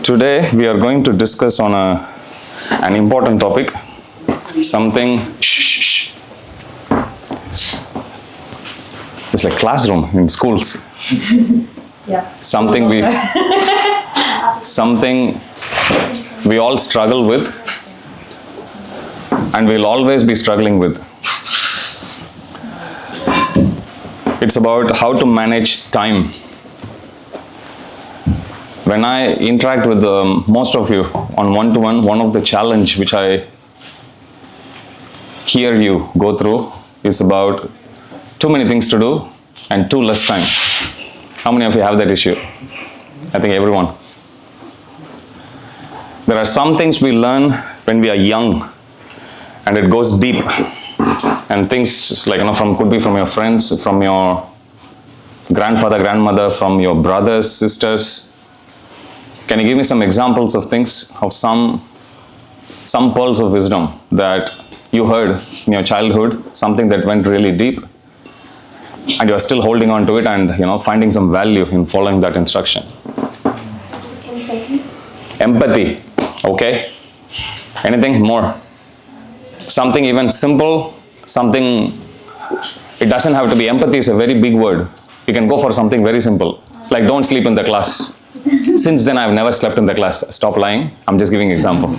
Today we are going to discuss on an important topic, something, it's like classroom in schools. Yeah. Something we all struggle with and we'll always be struggling with. It's about how to manage time. When I interact with most of you on one-to-one, one of the challenge which I hear you go through is about too many things to do and too less time. How many of you have that issue? I think everyone. There are some things we learn when we are young and it goes deep. And things like, could be from your friends, from your grandfather, grandmother, from your brothers, sisters. Can you give me some examples of things, of some pearls of wisdom that you heard in your childhood, something that went really deep, and you are still holding on to it and finding some value in following that instruction? Empathy. Okay. Anything more? Something even simple, something, it doesn't have to be, empathy is a very big word. You can go for something very simple, like don't sleep in the class. Since then, I've never slept in the class. Stop lying. I'm just giving example.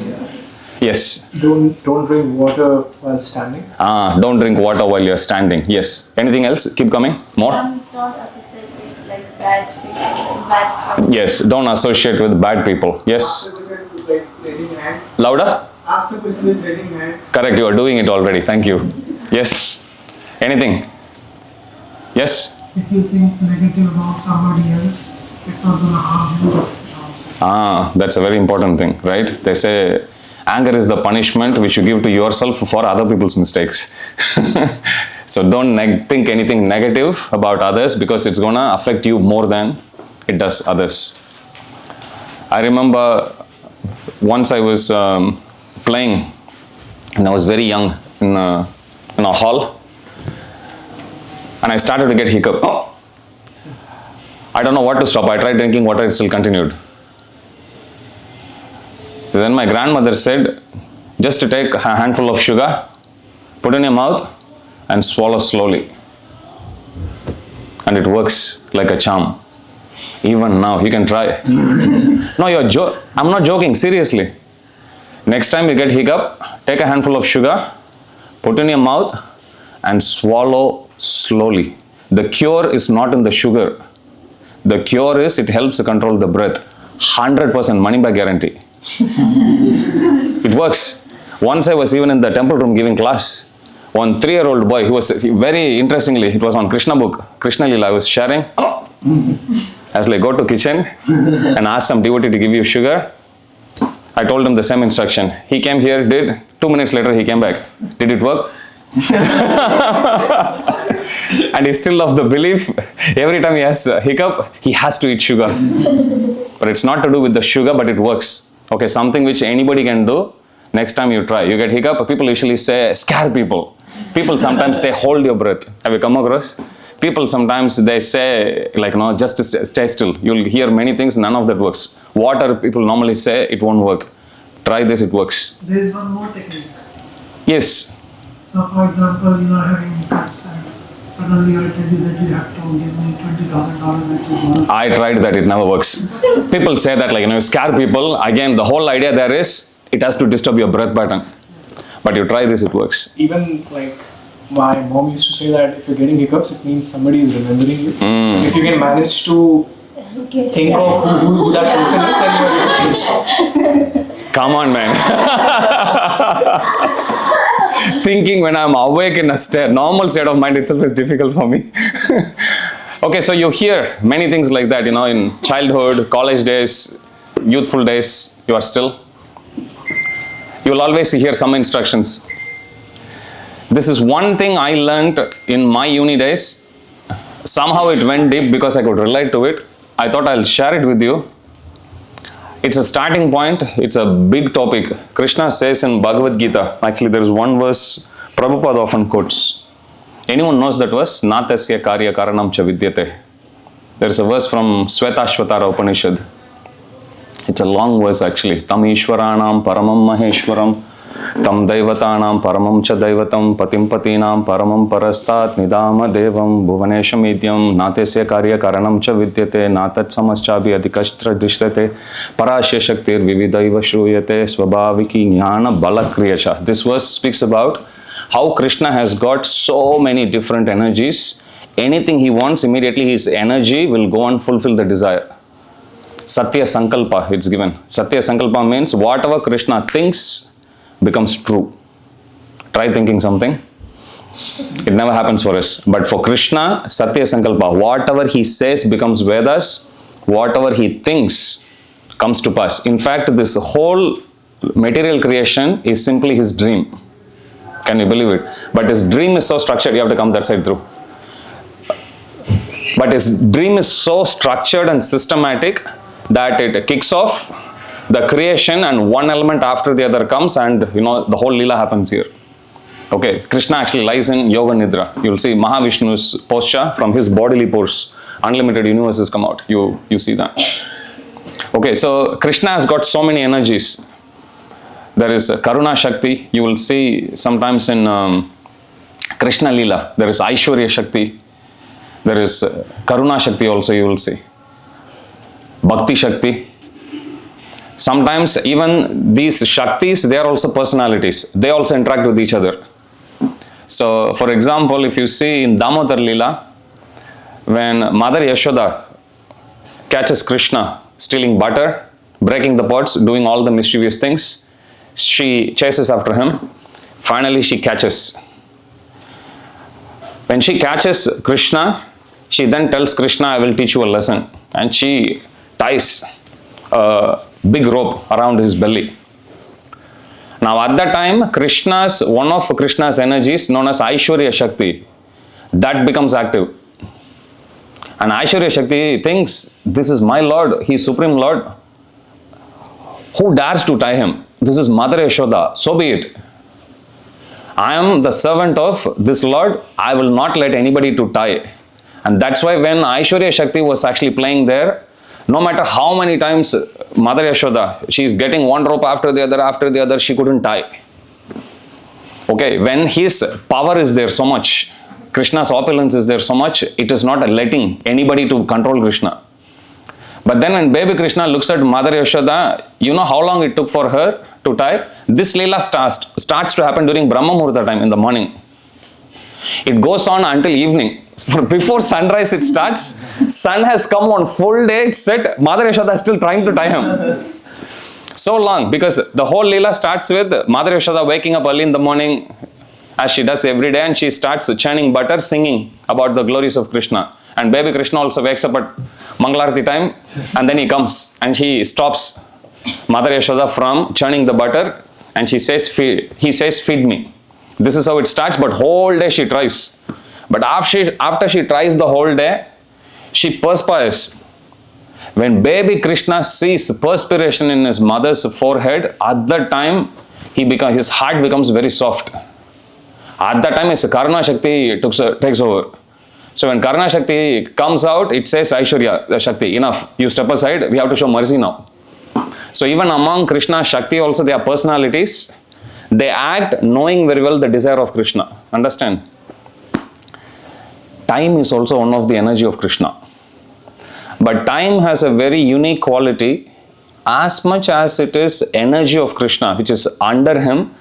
Yes. Don't drink water while standing. Don't drink water while you're standing. Yes. Anything else? Keep coming. More. Don't associate with bad people. Yes. Don't associate with bad people. Yes. Louder. Ask the question with raising hand. Correct. You are doing it already. Thank you. Yes. Anything? Yes. If you think negative about somebody else, it's not going to harm you. That's a very important thing, right? They say anger is the punishment which you give to yourself for other people's mistakes. So don't think anything negative about others because it's going to affect you more than it does others. I remember once I was playing and I was very young in a hall and I started to get hiccup. I don't know what to stop. I tried drinking water, it still continued. So then my grandmother said, just to take a handful of sugar, put in your mouth and swallow slowly. And it works like a charm. Even now, you can try. No, I'm not joking, seriously. Next time you get hiccup, take a handful of sugar, put in your mouth and swallow slowly. The cure is not in the sugar. The cure is it helps to control the breath. 100% money back guarantee. It works. Once I was even in the temple room giving class. One 3-year-old boy who was very interestingly, it was on Krishna book, Krishna Lila, I was sharing. I was like, go to kitchen and ask some devotee to give you sugar. I told him the same instruction. He came here, did. 2 minutes later, he came back. Did it work? And he's still of the belief, every time he has a hiccup, he has to eat sugar. But it's not to do with the sugar, but it works. Okay, something which anybody can do, next time you try. You get hiccup, people usually say, scare people. People sometimes, they hold your breath. Have you come across? People sometimes, they say, just stay still. You'll hear many things, none of that works. Water, people normally say, it won't work. Try this, it works. There is one more technique. Yes. So, for example, you are having hiccups and suddenly I tell you that you have to give me $20,000 that you borrowed. I tried that, it never works. People say that, you scare people. Again, the whole idea there is, it has to disturb your breath pattern. But you try this, it works. Even my mom used to say that if you're getting hiccups, it means somebody is remembering you. If you can manage to think of who that person is, then you're able to stop. Come on, man. Thinking when I'm awake in a normal state of mind itself is difficult for me. Okay, so you hear many things like that, in childhood, college days, youthful days, you will always hear some instructions. This is one thing I learned in my uni days. Somehow it went deep because I could relate to it. I thought I'll share it with you. It's a starting point. It's a big topic. Krishna says in Bhagavad Gita, actually there is one verse Prabhupada often quotes. Anyone knows that verse? Natasya karya karanam cha vidyate. There is a verse from Svetashvatara Upanishad. It's a long verse actually. Tam Ishwaranam Paramam Maheshwaram Tam Daivatanam Paramam Cha Daivatam Patim Patinam Paramam Parastat Nidama Devam Bhuvanesham Idyam Natesya Karya Karanam Cha Vidyate Natat Samaschabi Adhikashtra Drishrate Parashya Shaktir Vividaiva Shruyate Swabhaviki Jnana Balakriyasha. This verse speaks about how Krishna has got so many different energies. Anything he wants, immediately his energy will go and fulfill the desire. Satya Sankalpa, it's given. Satya Sankalpa means whatever Krishna thinks becomes true. Try thinking something. It never happens for us. But for Krishna, Satya Sankalpa, whatever he says becomes Vedas. Whatever he thinks comes to pass. In fact, this whole material creation is simply his dream. Can you believe it? But his dream is so structured, you have to come that side through. But his dream is so structured and systematic that it kicks off the creation and one element after the other comes and the whole Leela happens here. Okay, Krishna actually lies in Yoga Nidra. You'll see Mahavishnu's posture from his bodily pores. Unlimited universes come out. You see that. Okay, so Krishna has got so many energies. There is Karuna Shakti. You will see sometimes in Krishna Leela. There is Aishwarya Shakti. There is Karuna Shakti also you will see. Bhakti Shakti. Sometimes even these Shaktis, they are also personalities. They also interact with each other. So for example, if you see in Damodar Leela, when Mother Yashoda catches Krishna stealing butter, breaking the pots, doing all the mischievous things, she chases after him. Finally she catches. When she catches Krishna, she then tells Krishna, I will teach you a lesson. And she ties a big rope around his belly. Now at that time, one of Krishna's energies known as Aishwarya Shakti, that becomes active. And Aishwarya Shakti thinks, this is my Lord, he is Supreme Lord. Who dares to tie him? This is Mother Yashoda, so be it. I am the servant of this Lord, I will not let anybody to tie. And that's why when Aishwarya Shakti was actually playing there, no matter how many times Mother Yashoda, she is getting one rope after the other, she couldn't tie. Okay, when his power is there so much, Krishna's opulence is there so much, it is not letting anybody to control Krishna. But then when baby Krishna looks at Mother Yashoda, you know how long it took for her to tie? This Leela starts to happen during Brahma Muhurta time in the morning. It goes on until evening. Before sunrise it starts, sun has come on full day, it's set, Mother Yashoda is still trying to tie him. So long, because the whole Leela starts with Mother Yashoda waking up early in the morning, as she does every day, and she starts churning butter, singing about the glories of Krishna. And baby Krishna also wakes up at Mangalarti time, and then he comes and he stops Mother Yashoda from churning the butter, and he says, feed me. This is how it starts, but whole day she tries. But after she tries the whole day, she perspires. When baby Krishna sees perspiration in his mother's forehead, at that time his heart becomes very soft. At that time his Karuna Shakti takes over. So when Karuna Shakti comes out, it says Aishwarya Shakti, enough, you step aside, we have to show mercy now. So even among Krishna Shakti also, they are personalities. They act knowing very well the desire of Krishna. Understand? Time is also one of the energy of Krishna. But time has a very unique quality. As much as it is energy of Krishna, which is under him,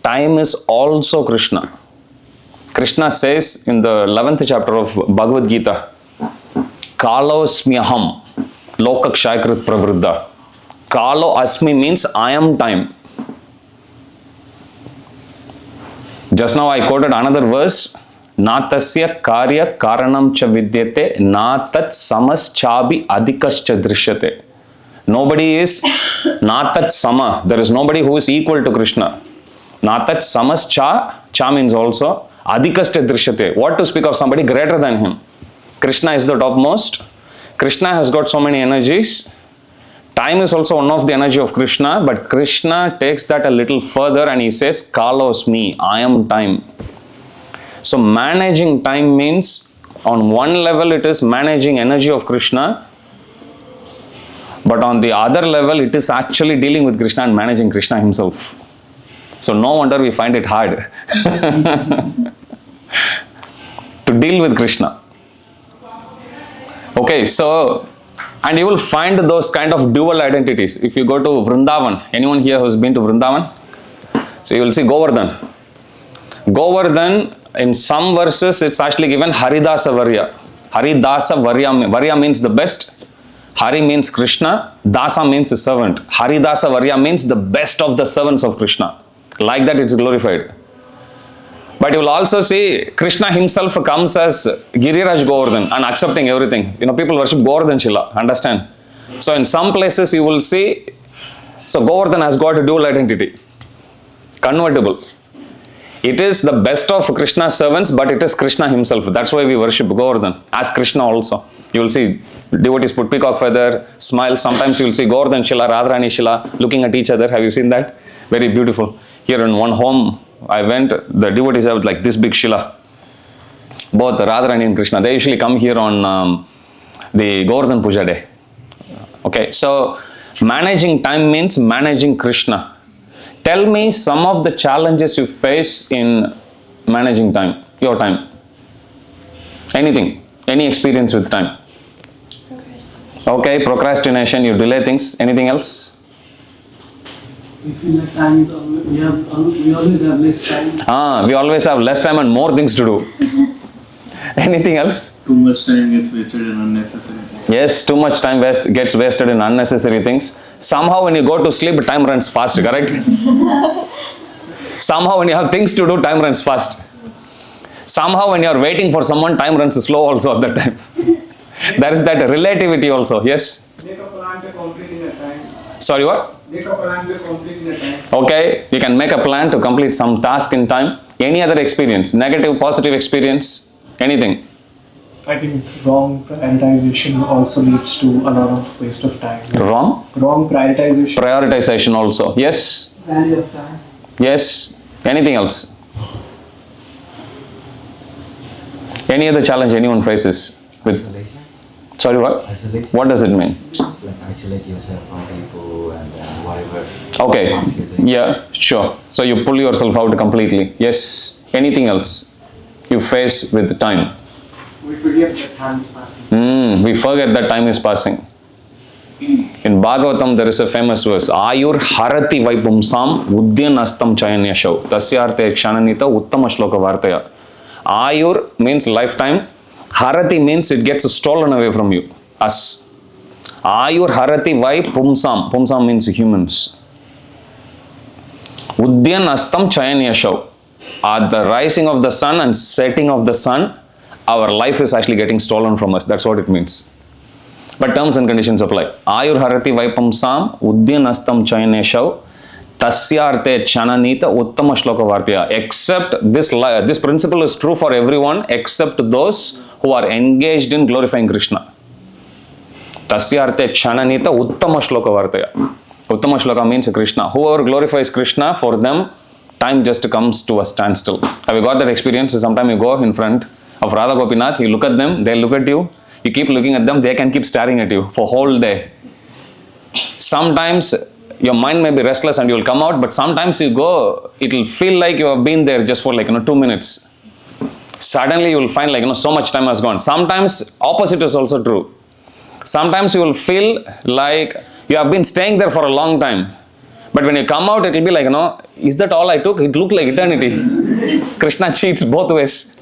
time is also Krishna. Krishna says in the 11th chapter of Bhagavad Gita, Kalo smyaham lokakshayakrit pravruddha. Kalo asmi means I am time. Just now I quoted another verse, Natasya karya karanam cha vidyate natat samaschabi adhikascha drishyate. Nobody is natat sama. There is nobody who is equal to Krishna. Natat samascha, cha means also adhikascha drishyate. What to speak of somebody greater than him? Krishna is the topmost. Krishna has got so many energies. Time is also one of the energy of Krishna, but Krishna takes that a little further and he says, Kalos me, I am time. So managing time means, on one level it is managing energy of Krishna, but But on the other level, it is actually dealing with Krishna and managing Krishna himself. So no wonder we find it hard to deal with Krishna. Okay, so, and you will find those kind of dual identities. If you go to Vrindavan, anyone here who's been to Vrindavan? So you will see Govardhan. Govardhan, in some verses, it's actually given Haridasa Varya. Haridasa Varya, Varya means the best. Hari means Krishna. Dasa means a servant. Haridasa Varya means the best of the servants of Krishna. Like that, it's glorified. But you will also see Krishna himself comes as Giriraj Govardhan and accepting everything. You know, people worship Govardhan Shila, understand? So in some places you will see, so Govardhan has got a dual identity, convertible. It is the best of Krishna's servants, but it is Krishna himself. That's why we worship Govardhan as Krishna also. You will see devotees put peacock feather, smile. Sometimes you will see Govardhan Shila, Radharani Shila looking at each other. Have you seen that? Very beautiful. Here in one home I went, the devotees have like this big Shila. Both Radharani and Krishna. They usually come here on the Govardhan Puja day. Okay, so managing time means managing Krishna. Tell me some of the challenges you face in managing time, your time. Anything, any experience with time. Okay, procrastination, you delay things. Anything else? We feel that time is always, we always have less time. We always have less time and more things to do. Anything else? Too much time gets wasted in unnecessary things. Yes, too much time gets wasted in unnecessary things. Somehow when you go to sleep, time runs fast, correct? Somehow when you have things to do, time runs fast. Somehow when you are waiting for someone, time runs slow also at that time. There is that relativity also, yes? Make a plan to complete in a time. Sorry, what? Make a plan to complete in a time. Okay, you can make a plan to complete some task in time. Any other experience? Negative, positive experience? Anything? I think wrong prioritization also leads to a lot of waste of time. Wrong? Wrong prioritization. Prioritization also. Yes? Value of time. Yes? Anything else? Any other challenge anyone faces with? Isolation. Sorry, what? Isolation. What does it mean? Like isolate yourself from people and whatever. Okay. task you're doing. Yeah, sure. So you pull yourself out completely. Yes? Anything else you face with time? We forget that time is passing. We forget that time is passing. In Bhagavatam, there is a famous verse, Ayur harati vaipumsam udyan astam chayanyashav tasyarte kshananita uttama shloka vartaya. Ayur means lifetime. Harati means it gets stolen away from you. Us. Ayur harati vaipumsam. Pumsam means humans. Udyan astam chayanyashav. At the rising of the sun and setting of the sun, our life is actually getting stolen from us. That's what it means. But terms and conditions apply. Ayur harati vaipamsam udyan astam chayaneshav tasyarte chananita uttama shloka vartya. Except this principle is true for everyone except those who are engaged in glorifying Krishna. Tasyarte chananita uttama shloka vartya. Uttama shloka means Krishna. Whoever glorifies Krishna, for them, time just comes to a standstill. Have you got that experience? Sometimes you go in front of Radha Gopinath, you look at them, they look at you, you keep looking at them, they can keep staring at you for whole day. Sometimes your mind may be restless and you will come out, but sometimes you go, it will feel like you have been there just for 2 minutes. Suddenly you will find so much time has gone. Sometimes opposite is also true. Sometimes you will feel like you have been staying there for a long time. But when you come out, it will be like, is that all I took? It looked like eternity. Krishna cheats both ways.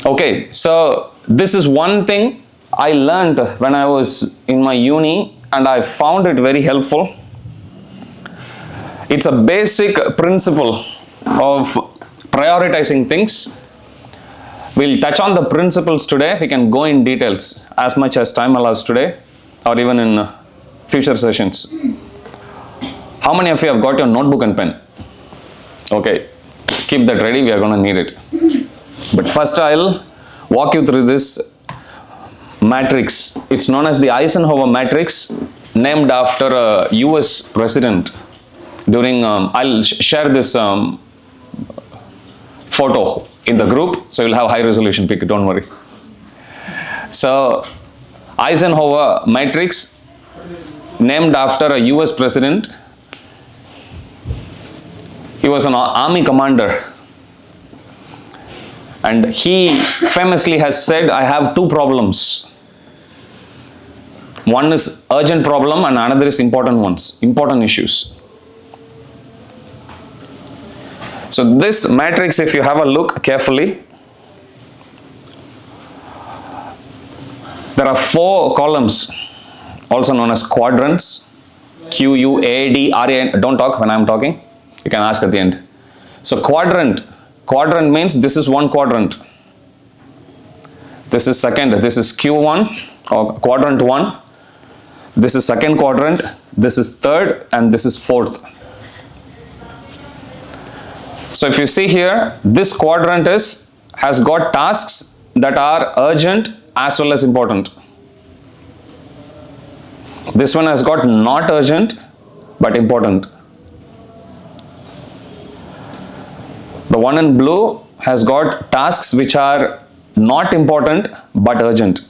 Okay, so this is one thing I learned when I was in my uni and I found it very helpful. It's a basic principle of prioritizing things. We'll touch on the principles today. We can go in details as much as time allows today or even in future sessions. How many of you have got your notebook and pen? Okay, keep that ready. We are going to need it. But first I'll walk you through this matrix. It's known as the Eisenhower matrix, named after a US president. During, I'll share this photo in the group, so you'll have high resolution pic, don't worry. So, Eisenhower matrix, named after a US president. He was an army commander. And he famously has said, I have two problems. One is urgent problem and another is important ones, important issues. So this matrix, if you have a look carefully, there are 4 columns, also known as quadrants. Q-U-A-D-R-A-N. Don't talk when I'm talking. You can ask at the end. So quadrant means this is one quadrant. This is second. This is Q1 or quadrant 1. This is second quadrant. This is third, and this is fourth. So if you see here, this quadrant has got tasks that are urgent as well as important. This one has got not urgent but important. The one in blue has got tasks which are not important but urgent.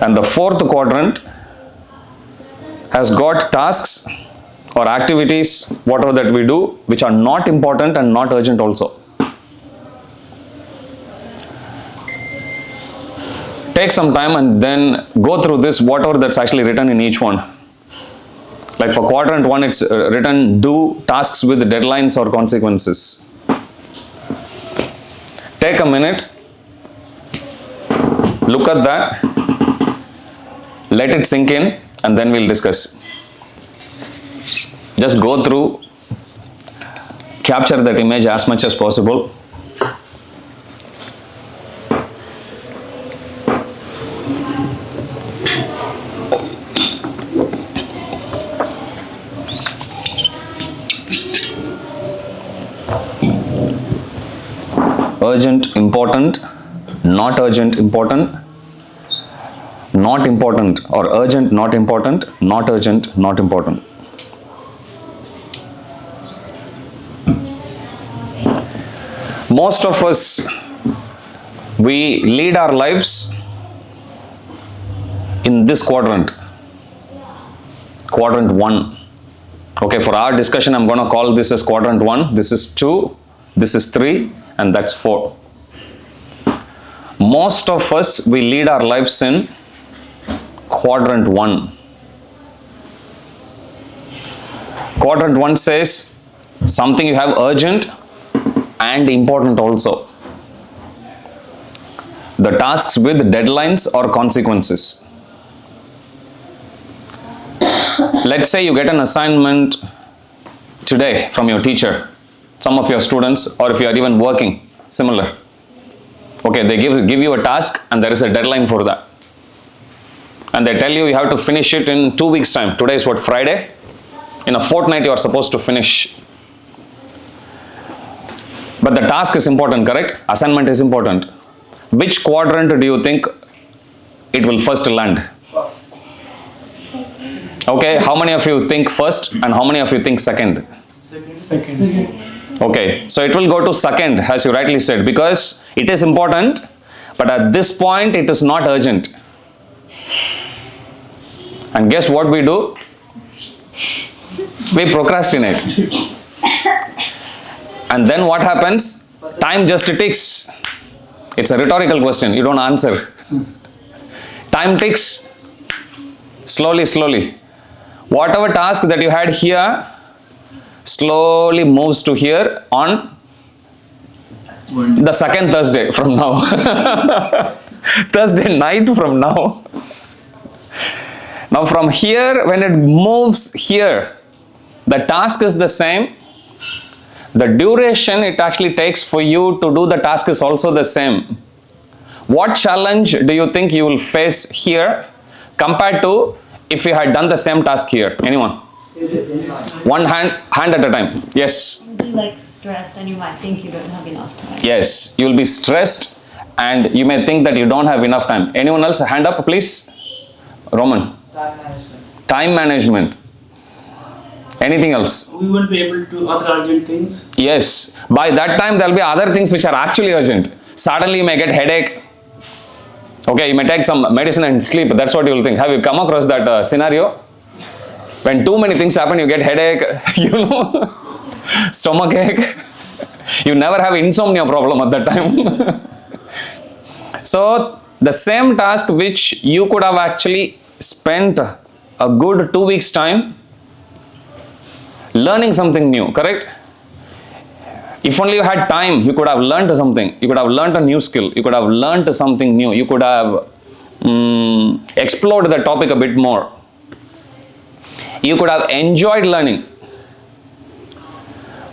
And the fourth quadrant has got tasks or activities, whatever that we do, which are not important and not urgent also. Take some time and then go through this, whatever that's actually written in each one. Like for quadrant 1, it's written do tasks with deadlines or consequences. Take a minute, look at that, let it sink in, and then we'll discuss. Just go through, capture that image as much as possible. Urgent, important, not urgent, important, not important, or urgent, not important, not urgent, not important. Most of us, we lead our lives in this quadrant, quadrant 1. Okay, for our discussion, I'm going to call this as quadrant 1. This is 2, this is 3, and that's 4. Most of us, we lead our lives in quadrant 1. Quadrant 1 says something you have urgent and important also. The tasks with deadlines or consequences. Let's say you get an assignment today from your teacher, some of your students, or if you are even working, similar. Okay, they give you a task and there is a deadline for that. And they tell you you have to finish it in 2 weeks' time. Today is what, Friday? In a fortnight you are supposed to finish. But the task is important, correct? Assignment is important. Which quadrant do you think it will first land? Okay, how many of you think first and how many of you think second? Second. Okay, so it will go to second, as you rightly said, because it is important, but at this point it is not urgent. And guess what we do? We procrastinate. And then what happens? Time just ticks. It's a rhetorical question, you don't answer. Time ticks. Slowly, slowly. Whatever task that you had here slowly moves to here on the second Thursday from now. Thursday night from now. Now from here, when it moves here, the task is the same. The duration it actually takes for you to do the task is also the same. What challenge do you think you will face here compared to if you had done the same task here? Anyone? One hand at a time. Yes. You'll be like stressed and you might think you don't have enough time. Yes, you will be stressed and you may think that you don't have enough time. Anyone else? Hand up, please. Roman. Time management. Time management. Anything else? We won't be able to do other urgent things. Yes. By that time, there will be other things which are actually urgent. Suddenly, you may get headache. Okay, you may take some medicine and sleep. That's what you will think. Have you come across that scenario? When too many things happen, you get headache, stomach ache. You never have insomnia problem at that time. So, the same task which you could have actually spent a good 2 weeks time learning something new, correct? If only you had time, you could have learned something. You could have learned a new skill. You could have learned something new. You could have explored the topic a bit more. You could have enjoyed learning.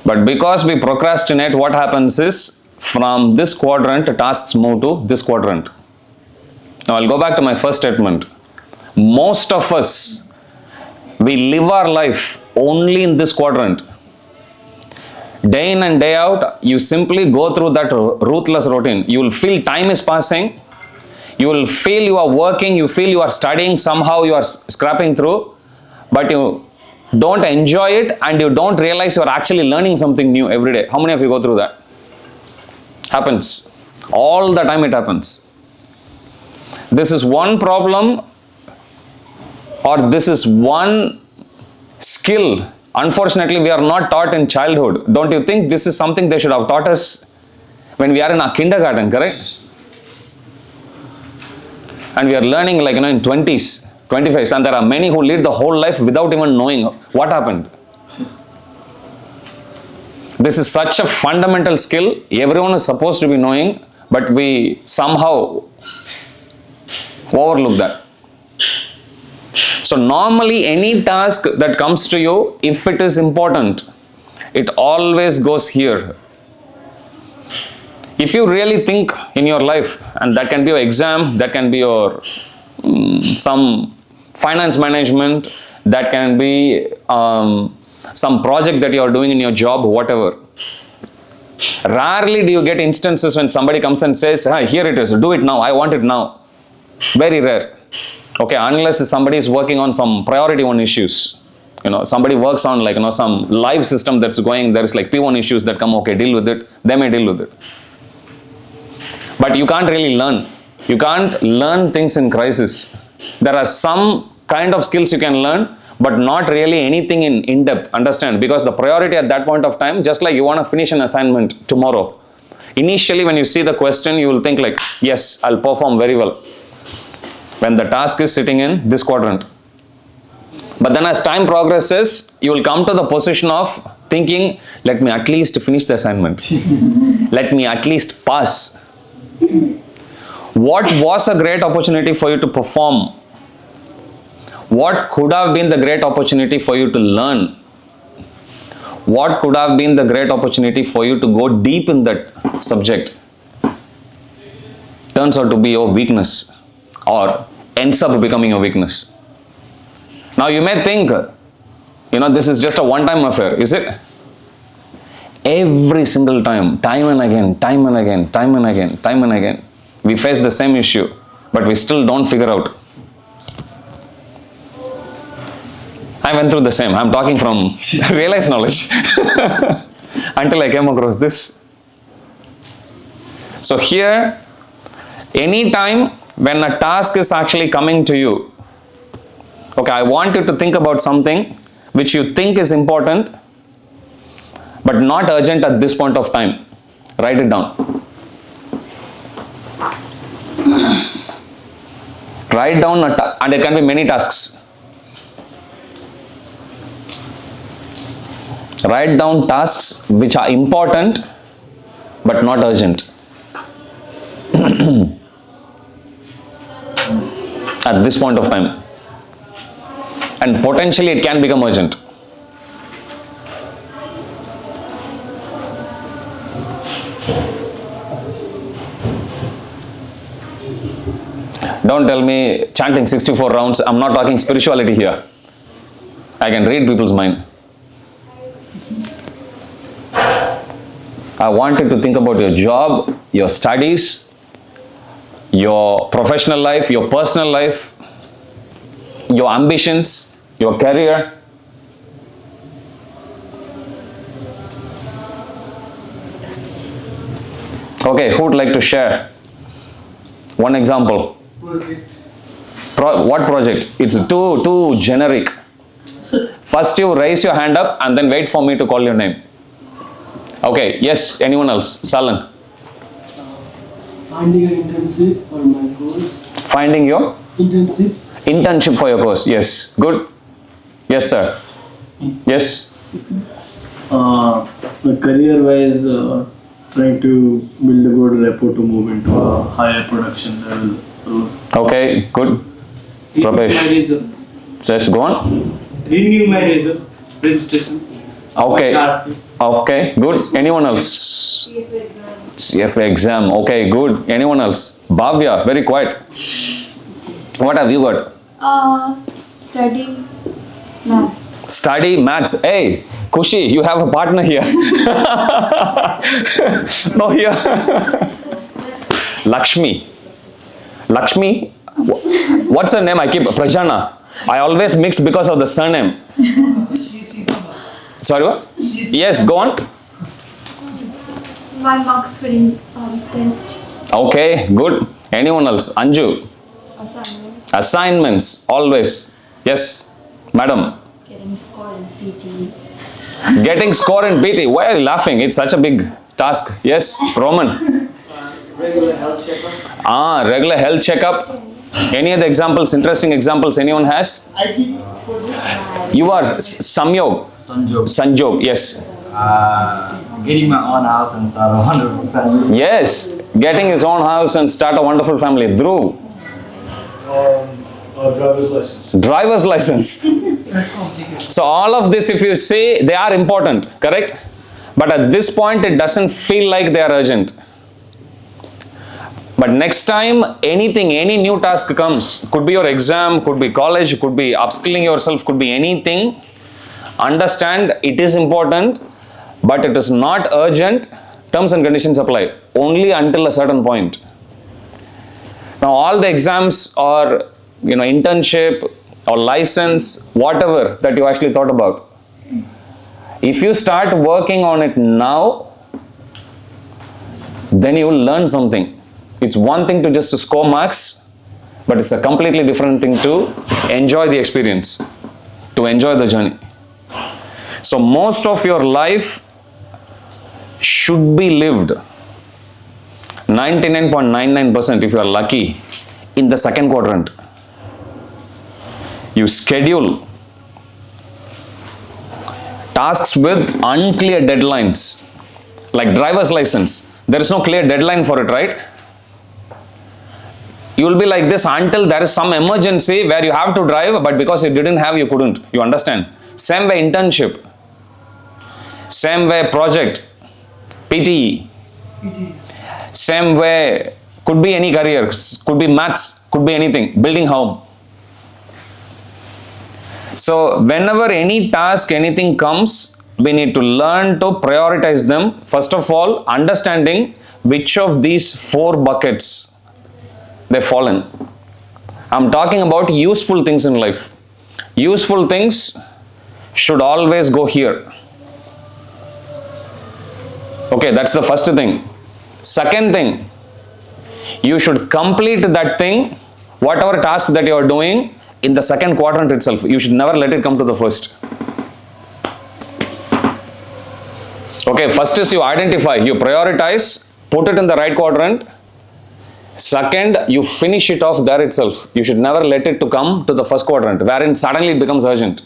But because we procrastinate, what happens is from this quadrant, tasks move to this quadrant. Now I'll go back to my first statement. Most of us, we live our life only in this quadrant. Day in and day out, you simply go through that ruthless routine. You will feel time is passing. You will feel you are working. You feel you are studying. Somehow you are scrapping through. But you don't enjoy it and you don't realize you are actually learning something new every day. How many of you go through that? Happens. All the time it happens. This is one problem, or this is one skill. Unfortunately, we are not taught in childhood. Don't you think this is something they should have taught us when we are in our kindergarten, correct? And we are learning like, in 20s. 25s, and there are many who lead the whole life without even knowing what happened. This is such a fundamental skill. Everyone is supposed to be knowing, but we somehow overlook that. So normally any task that comes to you, if it is important, it always goes here. If you really think in your life, and that can be your exam, that can be your some finance management, that can be some project that you are doing in your job, whatever. Rarely do you get instances when somebody comes and says, here it is, do it now, I want it now. Very rare. Okay, unless somebody is working on some priority one issues. Somebody works on some live system that's going, there is like P1 issues that come, okay, deal with it, they may deal with it. But you can't really learn. You can't learn things in crisis. There are some kind of skills you can learn, but not really anything in depth. Understand? Because the priority at that point of time, just like you want to finish an assignment tomorrow. Initially, when you see the question, you will think like, yes, I'll perform very well. When the task is sitting in this quadrant. But then as time progresses, you will come to the position of thinking, let me at least finish the assignment. Let me at least pass. What was a great opportunity for you to perform? What could have been the great opportunity for you to learn? What could have been the great opportunity for you to go deep in that subject? Turns out to be your weakness, or ends up becoming your weakness. Now you may think, this is just a one-time affair. Is it? Every single time and again, time and again, time and again, time and again, we face the same issue, but we still don't figure out. I went through the same. I'm talking from realized knowledge until I came across this. So here, anytime when a task is actually coming to you, okay, I want you to think about something which you think is important, but not urgent at this point of time. Write it down. Write down, and there can be many tasks. Write down tasks which are important but not urgent. At this point of time. And potentially it can become urgent. Don't tell me chanting 64 rounds. I'm not talking spirituality here. I can read people's mind. I want you to think about your job, your studies, your professional life, your personal life, your ambitions, your career. Okay, who would like to share one example? Project. What project? It's too generic. First you raise your hand up and then wait for me to call your name. Okay, yes, anyone else? Salan. Finding an internship for my course. Finding your internship for your course. Yes, good. Yes, sir. Yes. Career-wise, trying to build a good rapport to move into a higher production level role. Okay, good. Prapesh. Just go on. Renew my registration. Okay. Okay, good. Anyone else? CFA exam. Okay, good. Anyone else? Bhavya, very quiet. What have you got? Studying maths. Study maths. Hey, Kushi, you have a partner here. No, here. Lakshmi. Lakshmi? What's her name? I keep Prajana. I always mix because of the surname. Sorry, what? Yes, go on. My marks for test. Okay, good. Anyone else? Anju. Assignments. Assignments, always. Yes, madam. Getting score in PT. Getting score in PT. Why are you laughing? It's such a big task. Yes, Roman. Regular health checkup. Regular health checkup. Any other examples, interesting examples anyone has? You are Samyog. Sanjog, yes. Getting my own house and start a wonderful family. Yes, getting his own house and start a wonderful family. Dhruv. Driver's license. Driver's license. So all of this, if you say, they are important, correct? But at this point, it doesn't feel like they are urgent. But next time, anything, any new task comes, could be your exam, could be college, could be upskilling yourself, could be anything. Understand it is important, but it is not urgent. Terms and conditions apply only until a certain point. Now all the exams or internship or license, whatever that you actually thought about, if you start working on it now, then you will learn something. It's one thing to just score marks, but it's a completely different thing to enjoy the experience, to enjoy the journey. So most of your life should be lived 99.99% if you are lucky in the second quadrant. You schedule tasks with unclear deadlines, like driver's license. There is no clear deadline for it, right? You will be like this until there is some emergency where you have to drive, but because you didn't have, you couldn't. You understand? Same way internship. Same way project. PT. Same way, could be any career, could be maths, could be anything, building home. So whenever any task, anything comes, we need to learn to prioritize them. First of all, understanding which of these 4 buckets they fall in. I'm talking about useful things in life. Useful things should always go here. Okay, that's the first thing. Second thing, you should complete that thing, whatever task that you are doing, in the second quadrant itself. You should never let it come to the first. Okay, first is you identify, you prioritize, put it in the right quadrant. Second, you finish it off there itself. You should never let it to come to the first quadrant, wherein suddenly it becomes urgent.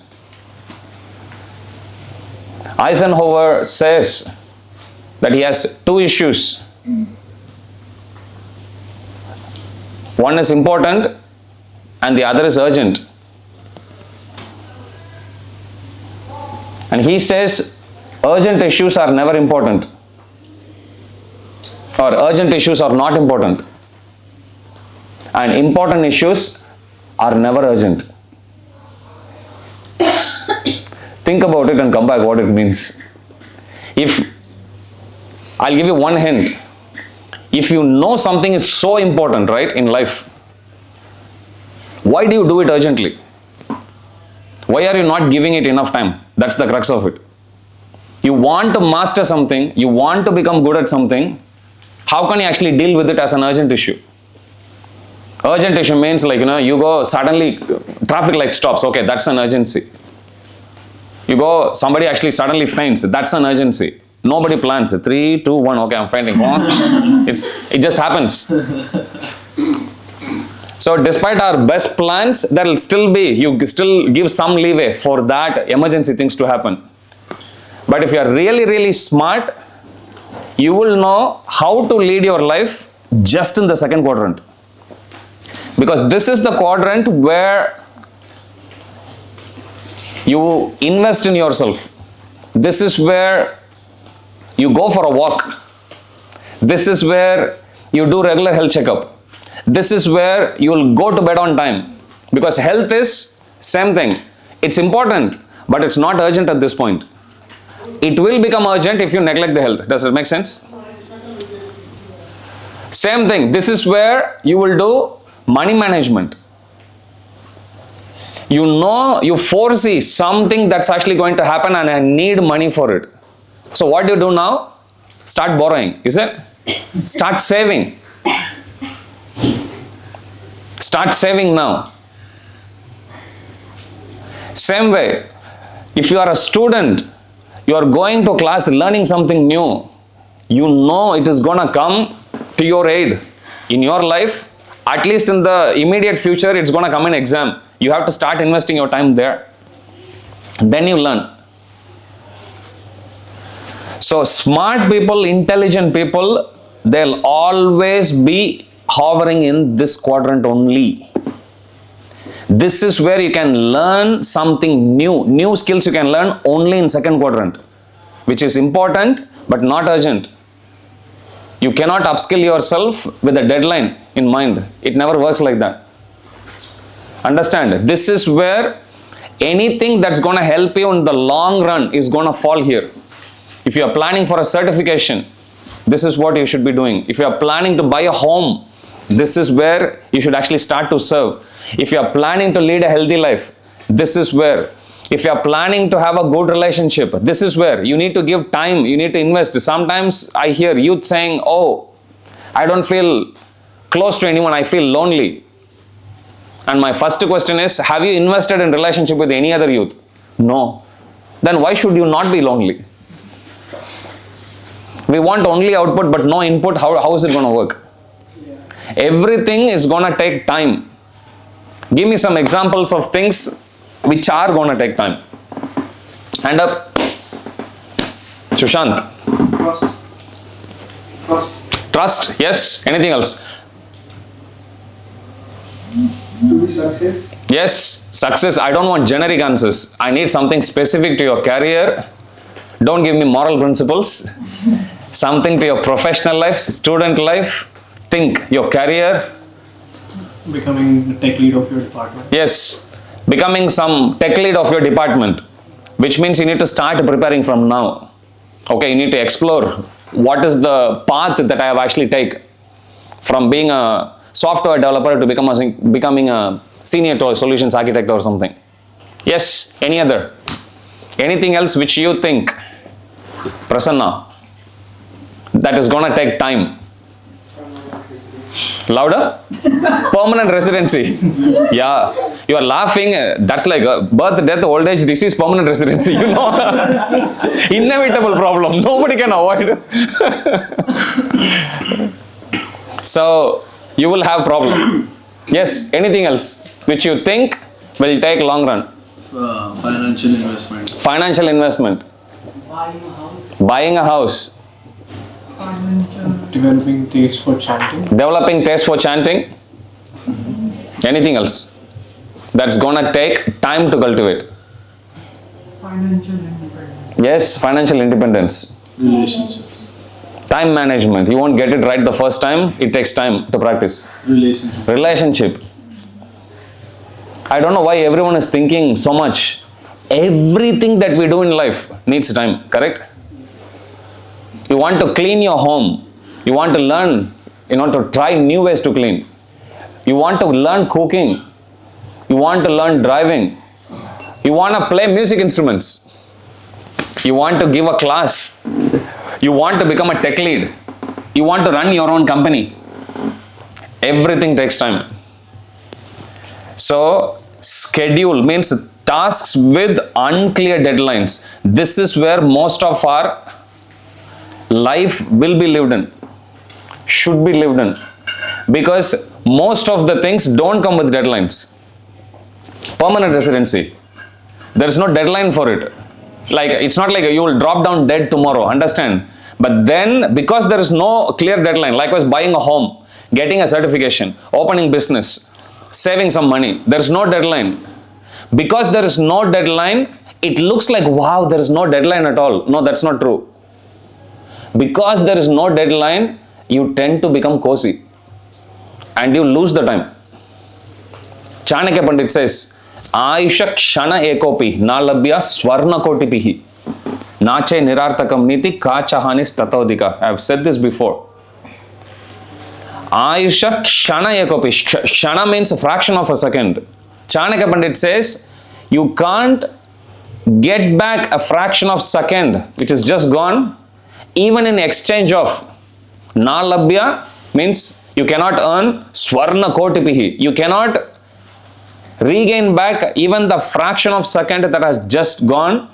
Eisenhower says that he has 2 issues. One is important and the other is urgent. And he says urgent issues are never important, or urgent issues are not important, and important issues are never urgent. Think about it and come back what it means. I'll give you one hint. If you know something is so important, right, in life, why do you do it urgently? Why are you not giving it enough time? That's the crux of it. You want to master something, you want to become good at something, how can you actually deal with it as an urgent issue? Urgent issue means like, you go suddenly, traffic light stops. Okay, that's an urgency. You go, somebody actually suddenly faints. That's an urgency. Nobody plans. 3, 2, 1. Okay, I'm fainting. It just happens. So despite our best plans, there will still be, you still give some leeway for that emergency things to happen. But if you are really, really smart, you will know how to lead your life just in the second quadrant. Because this is the quadrant where you invest in yourself. This is where you go for a walk. This is where you do regular health checkup. This is where you will go to bed on time. Because health is same thing. It's important, but it's not urgent at this point. It will become urgent if you neglect the health. Does it make sense? Same thing. This is where you will do money management. You know, you foresee something that's actually going to happen and I need money for it. So what do you do now? Start borrowing, is it? Start saving. Start saving now. Same way, if you are a student, you are going to class learning something new, you know it is gonna come to your aid in your life. At least in the immediate future, it's gonna come in exam. You have to start investing your time there. Then you learn. So smart people, intelligent people, they'll always be hovering in this quadrant only. This is where you can learn something new. New skills you can learn only in second quadrant, which is important but not urgent. You cannot upskill yourself with a deadline in mind. It never works like that. Understand? This is where anything that's going to help you in the long run is going to fall here. If you are planning for a certification, this is what you should be doing. If you are planning to buy a home, this is where you should actually start to serve. If you are planning to lead a healthy life, this is where. If you are planning to have a good relationship, this is where you need to give time, you need to invest. Sometimes I hear youth saying, oh, I don't feel close to anyone, I feel lonely. And my first question is, have you invested in relationship with any other youth? No. Then why should you not be lonely? We want only output but no input. How is it going to work? Everything is going to take time. Give me some examples of things which are going to take time. Hand up. Sushant. Trust. Yes. Anything else? To be success. Yes. Success. I don't want generic answers. I need something specific to your career. Don't give me moral principles. Something to your professional life, student life. Think your career. Becoming the tech lead of your department. Yes, becoming some tech lead of your department, which means you need to start preparing from now. Okay, you need to explore what is the path that I have actually taken from being a software developer to becoming a senior solutions architect or something. Yes, any other? Anything else which you think, Prasanna, that is gonna take time? Louder? Permanent residency. Yeah, you are laughing. That's like birth, death, old age, disease, permanent residency. You know, inevitable problem. Nobody can avoid. So you will have problem. Yes. Anything else which you think will take long run? Financial investment. Financial investment. Buying a house. Buying a house. Developing taste for chanting. Developing taste for chanting. Anything else that's gonna take time to cultivate? Financial independence. Yes, financial independence. Relationships. Time management. You won't get it right the first time. It takes time to practice. Relationship. Relationship. I don't know why everyone is thinking so much. Everything that we do in life needs time, correct? You want to clean your home. You want to learn, to try new ways to clean. You want to learn cooking. You want to learn driving. You want to play music instruments. You want to give a class. You want to become a tech lead. You want to run your own company. Everything takes time. So, schedule means tasks with unclear deadlines. This is where most of our life will be lived in, should be lived in, because most of the things don't come with deadlines. Permanent residency, there is no deadline for it. Like, it's not like you will drop down dead tomorrow, understand? But then, because there is no clear deadline, likewise buying a home, getting a certification, opening business, saving some money, there is no deadline. Because there is no deadline, it looks like, wow, there is no deadline at all. No, that's not true. Because there is no deadline, you tend to become cozy and you lose the time. Chanakya Pandit says, Aisha Kshana Ekopi Nalabhya Swarna Kotipihi Nache Nirartakam Niti Kachahanis Tatodika. I have said this before. Aisha Kshana Ekopi. Kshana means a fraction of a second. Chanakya Pandit says, you can't get back a fraction of second which is just gone, even in exchange of Nalabhya means you cannot earn Swarna Kotipihi. You cannot regain back even the fraction of second that has just gone,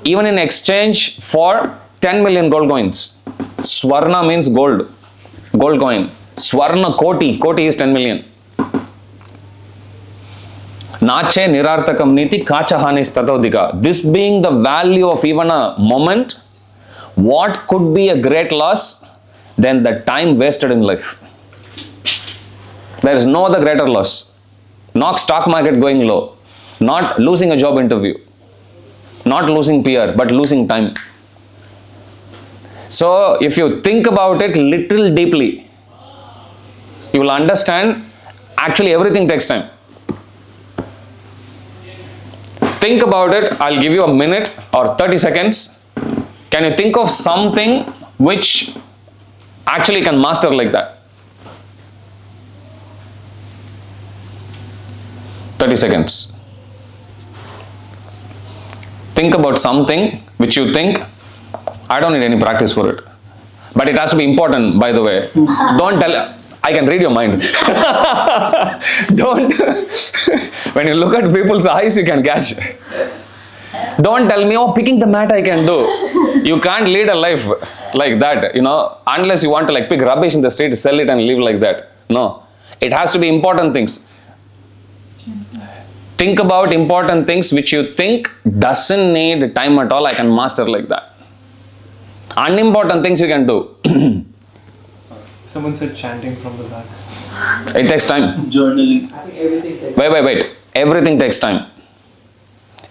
even in exchange for 10 million gold coins. Swarna means gold, gold coin. Swarna Koti, Koti is 10 million. Nache Nirartakam Niti Kachahanis Tatodika. This being the value of even a moment, what could be a great loss than the time wasted in life? There is no other greater loss. Not stock market going low, not losing a job interview, not losing PR, but losing time. So if you think about it little deeply, you will understand actually everything takes time. Think about it. I'll give you a minute or 30 seconds. Can you think of something which actually can master like that? 30 seconds. Think about something which you think, I don't need any practice for it. But it has to be important, by the way. Don't tell, I can read your mind. Don't, when you look at people's eyes, you can catch. Don't tell me, oh, picking the mat I can do. You can't lead a life like that, unless you want to like pick rubbish in the street, sell it and live like that. No, it has to be important things. Think about important things which you think doesn't need time at all, I can master like that. Unimportant things you can do. Someone said chanting from the back. It takes time. Journaling. I think everything takes Wait. Everything takes time.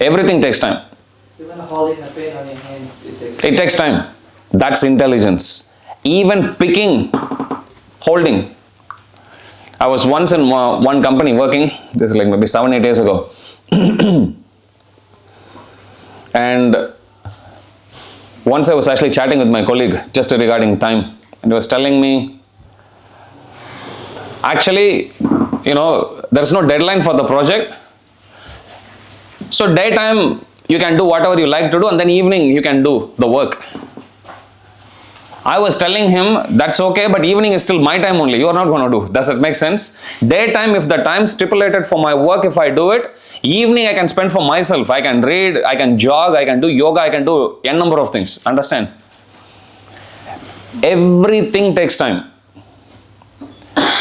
Everything takes time. Even holding a pen on your hand, It takes time. That's intelligence. Even picking, holding. I was once in one company working, this is like maybe 7-8 years ago. And once I was actually chatting with my colleague just regarding time. And he was telling me, actually, there's no deadline for the project. So daytime, you can do whatever you like to do, and then evening, you can do the work. I was telling him, that's okay, but evening is still my time only. You are not going to do. Does it make sense? Daytime, if the time stipulated for my work, if I do it, evening I can spend for myself. I can read, I can jog, I can do yoga, I can do n number of things. Understand? Everything takes time.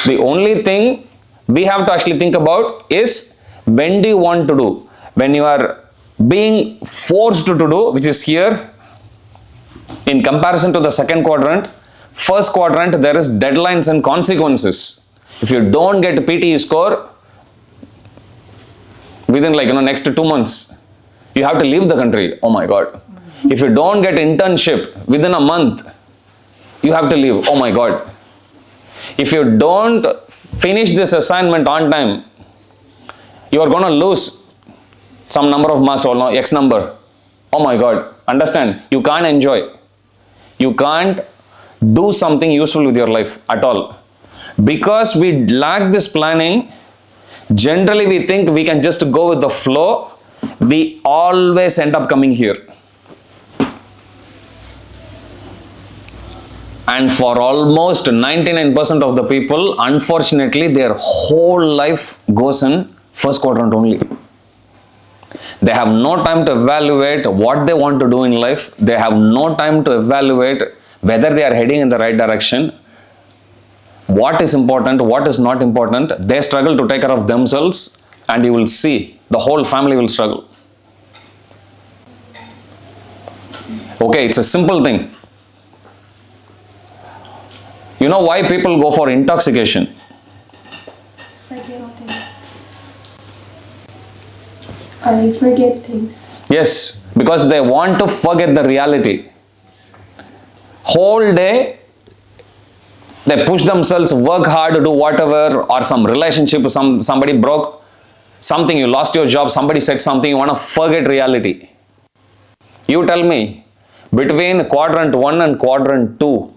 The only thing we have to actually think about is, when do you want to do? When you are being forced to do, which is here, in comparison to the second quadrant, first quadrant, there is deadlines and consequences. If you don't get PTE score within next 2 months, you have to leave the country. Oh my God. If you don't get internship within a month, you have to leave. Oh my God. If you don't finish this assignment on time, you are going to lose some number of marks or no, X number. Oh my God. Understand? You can't enjoy. You can't do something useful with your life at all. Because we lack this planning, generally we think we can just go with the flow. We always end up coming here. And for almost 99% of the people, unfortunately, their whole life goes in first quadrant only. They have no time to evaluate what they want to do in life. They have no time to evaluate whether they are heading in the right direction, what is important, what is not important. They struggle to take care of themselves, and you will see the whole family will struggle. Okay, it's a simple thing. You know why people go for intoxication? Forget things. Yes, because they want to forget the reality. Whole day, they push themselves, work hard to do whatever, or some relationship, somebody broke, something, you lost your job, somebody said something, you want to forget reality. You tell me, between quadrant 1 and quadrant 2,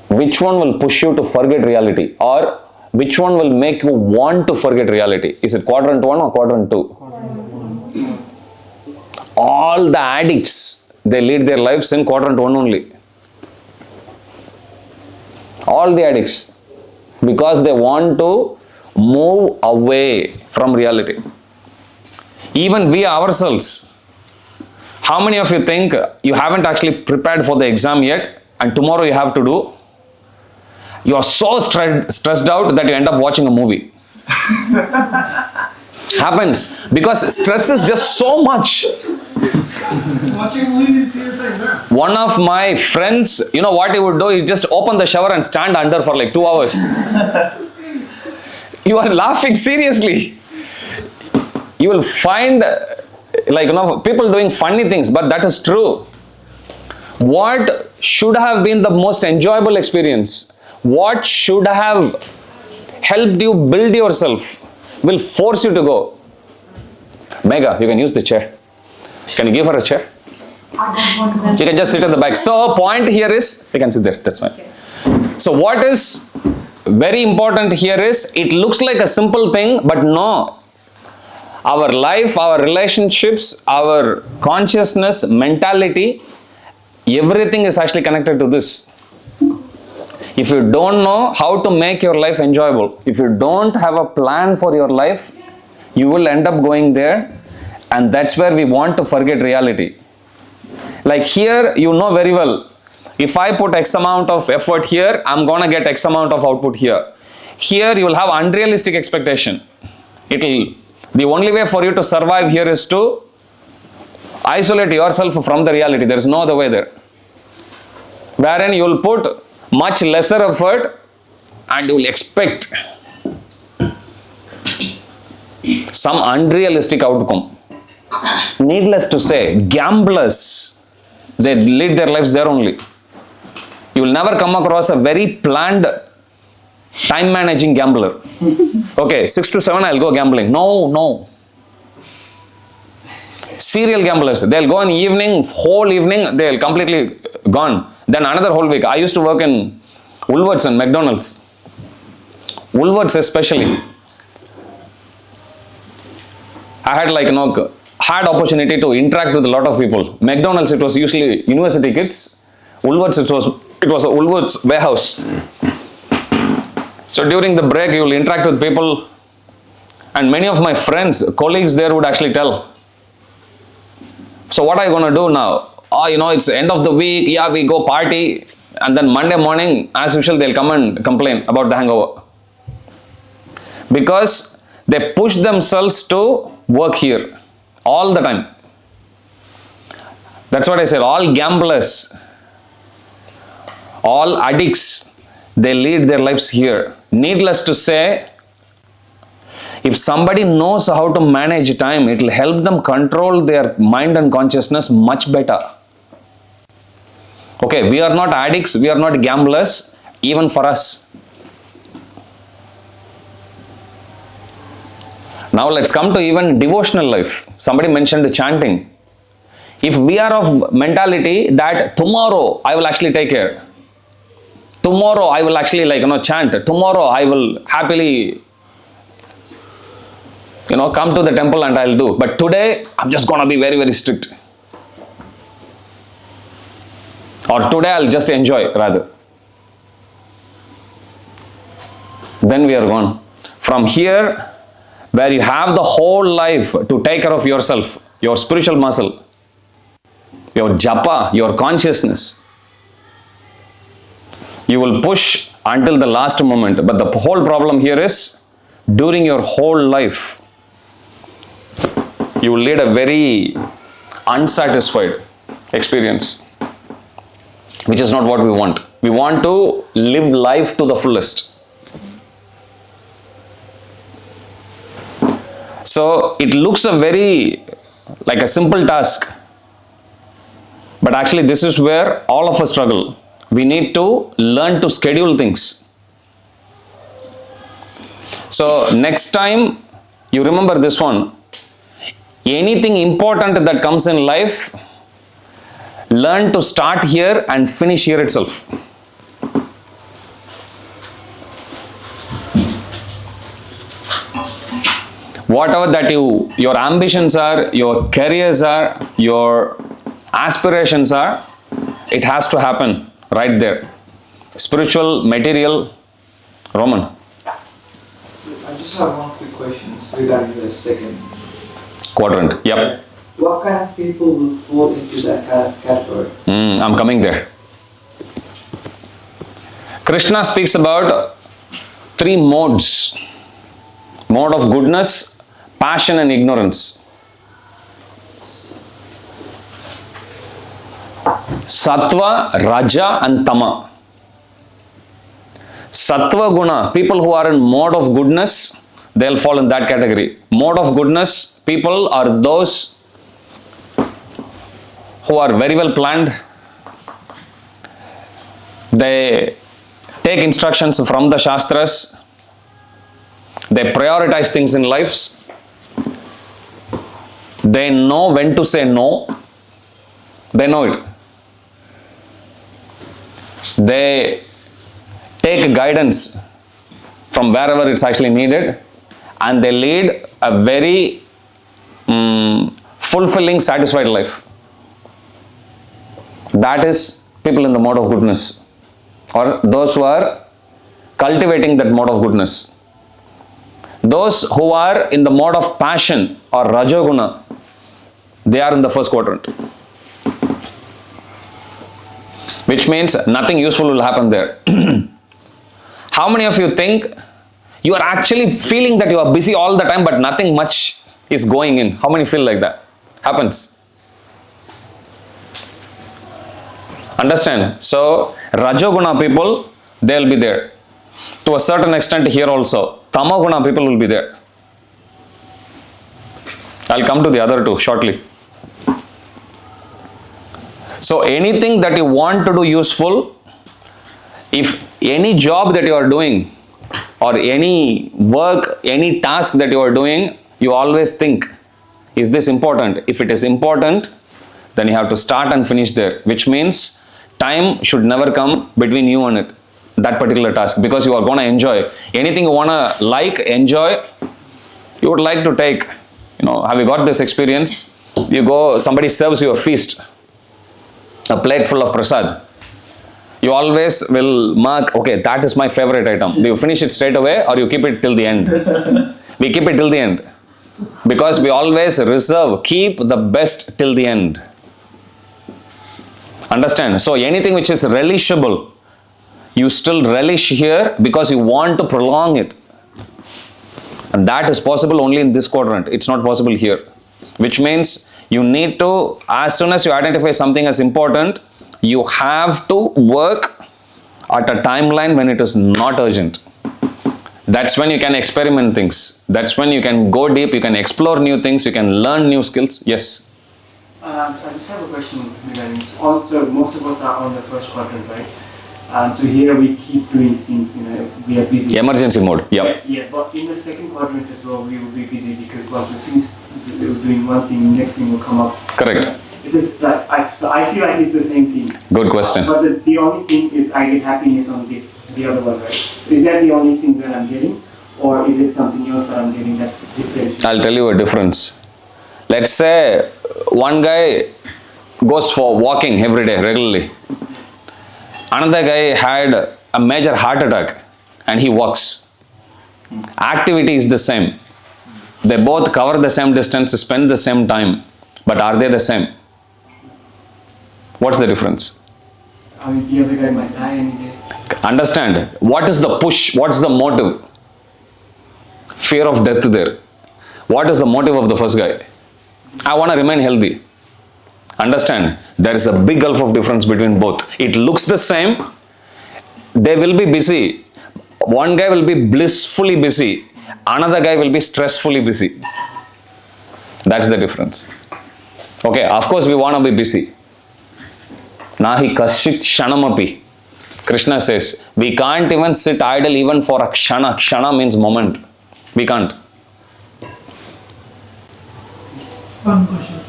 which one will push you to forget reality, or which one will make you want to forget reality? Is it quadrant 1 or quadrant 2? All the addicts, they lead their lives in quadrant 1 only. All the addicts, because they want to move away from reality. Even we ourselves, how many of you think you haven't actually prepared for the exam yet, and tomorrow you have to do? You are so stressed out that you end up watching a movie. Happens because stress is just so much. Watching a movie feels like that. One of my friends, you know what he would do? He just open the shower and stand under for like 2 hours. You are laughing seriously. You will find people doing funny things, but that is true. What should have been the most enjoyable experience? What should have helped you build yourself will force you to go. Mega, you can use the chair. Can you give her a chair? You can just sit at the back. So point here is, you can sit there, that's fine. So what is very important here is, it looks like a simple thing, but no. Our life, our relationships, our consciousness, mentality, everything is actually connected to this. If you don't know how to make your life enjoyable, if you don't have a plan for your life, you will end up going there, and that's where we want to forget reality. Like here, you know very well, if I put X amount of effort here, I'm gonna get X amount of output here. Here, you will have unrealistic expectation. The only way for you to survive here is to isolate yourself from the reality. There is no other way there. Wherein you will put much lesser effort and you will expect some unrealistic outcome. Needless to say, gamblers, they lead their lives there only. You will never come across a very planned, time managing gambler. Okay, 6 to 7 I'll go gambling. No. Serial gamblers, they'll go in evening, whole evening, they'll completely gone. Then another whole week. I used to work in Woolworths and McDonald's. Woolworths especially. I had had opportunity to interact with a lot of people. McDonald's, it was usually university kids. Woolworths, it was a Woolworths warehouse. So during the break, you will interact with people, and many of my friends, colleagues there would actually tell, so what are you going to do now? Oh, it's the end of the week, yeah, we go party, and then Monday morning, as usual, they'll come and complain about the hangover. Because they push themselves to work here all the time. That's what I said, all gamblers, all addicts, they lead their lives here. Needless to say, if somebody knows how to manage time, it will help them control their mind and consciousness much better. Okay, we are not addicts, we are not gamblers, even for us. Now let's come to even devotional life. Somebody mentioned chanting. If we are of mentality that tomorrow I will actually take care, tomorrow I will actually chant, tomorrow I will happily come to the temple and I'll do, but today I'm just gonna be very, very strict. Or today I'll just enjoy rather. Then we are gone. From here, where you have the whole life to take care of yourself, your spiritual muscle, your japa, your consciousness, you will push until the last moment. But the whole problem here is, during your whole life, you will lead a very unsatisfied experience, which is not what we want. We want to live life to the fullest. So it looks like a simple task, but actually this is where all of us struggle. We need to learn to schedule things. So next time you remember this one, anything important that comes in life, learn to start here and finish here itself. Whatever that your ambitions are, your careers are, your aspirations are, it has to happen right there. Spiritual, material, Roman. I just have one quick question regarding the second Quadrant. Yep. What kind of people will fall into that category? I'm coming there. Krishna speaks about 3 modes. Mode of goodness, passion and ignorance. Sattva, Raja and Tama. Sattva guna, people who are in mode of goodness, they'll fall in that category. Mode of goodness, people are those who are very well planned. They take instructions from the Shastras. They prioritize things in lives. They know when to say no. They know it. They take guidance from wherever it's actually needed, and they lead a very fulfilling, satisfied life. That is people in the mode of goodness, or those who are cultivating that mode of goodness. Those who are in the mode of passion or Rajoguna, they are in the first quadrant. Which means nothing useful will happen there. How many of you think you are actually feeling that you are busy all the time but nothing much is going in? How many feel like that? Happens. Understand? So, Rajoguna people, they will be there. To a certain extent here also. Tamoguna people will be there. I'll come to the other two shortly. So anything that you want to do useful, if any job that you are doing or any work, any task that you are doing, you always think, is this important? If it is important, then you have to start and finish there, which means time should never come between you and it, that particular task, because you are going to enjoy. Anything you want to enjoy, you would like to take. Have you got this experience? You go, somebody serves you a feast, a plate full of prasad. You always will mark, okay, that is my favorite item. Do you finish it straight away or you keep it till the end? We keep it till the end. Because we always keep the best till the end. Understand? So anything which is relishable, you still relish here because you want to prolong it. And that is possible only in this quadrant. It's not possible here. Which means you need to, as soon as you identify something as important, you have to work at a timeline when it is not urgent. That's when you can experiment things. That's when you can go deep, you can explore new things, you can learn new skills. Yes? I just have a question regarding this. Also, most of us are on the first quadrant, right? So here we keep doing things, we are busy. Emergency mode, yep. Yeah, but in the second quadrant as well, we will be busy because once we finish doing one thing, next thing will come up. Correct. It's just like, I feel like it's the same thing. Good question. But the only thing is I get happiness on the other one, right? Is that the only thing that I'm getting? Or is it something else that I'm getting that's different? I'll tell you a difference. Let's say one guy goes for walking every day, regularly. Another guy had a major heart attack and he walks. Activity is the same. They both cover the same distance, spend the same time. But are they the same? What's the difference? I mean, the other guy might die any day. Understand, what is the push? What's the motive? Fear of death there. What is the motive of the first guy? I want to remain healthy. Understand, there is a big gulf of difference between both. It looks the same. They will be busy. One guy will be blissfully busy. Another guy will be stressfully busy. That's the difference. Okay, of course we want to be busy. Nahi kashit kshanamapi. Krishna says, we can't even sit idle even for a kshana. Kshana means moment. We can't. One question.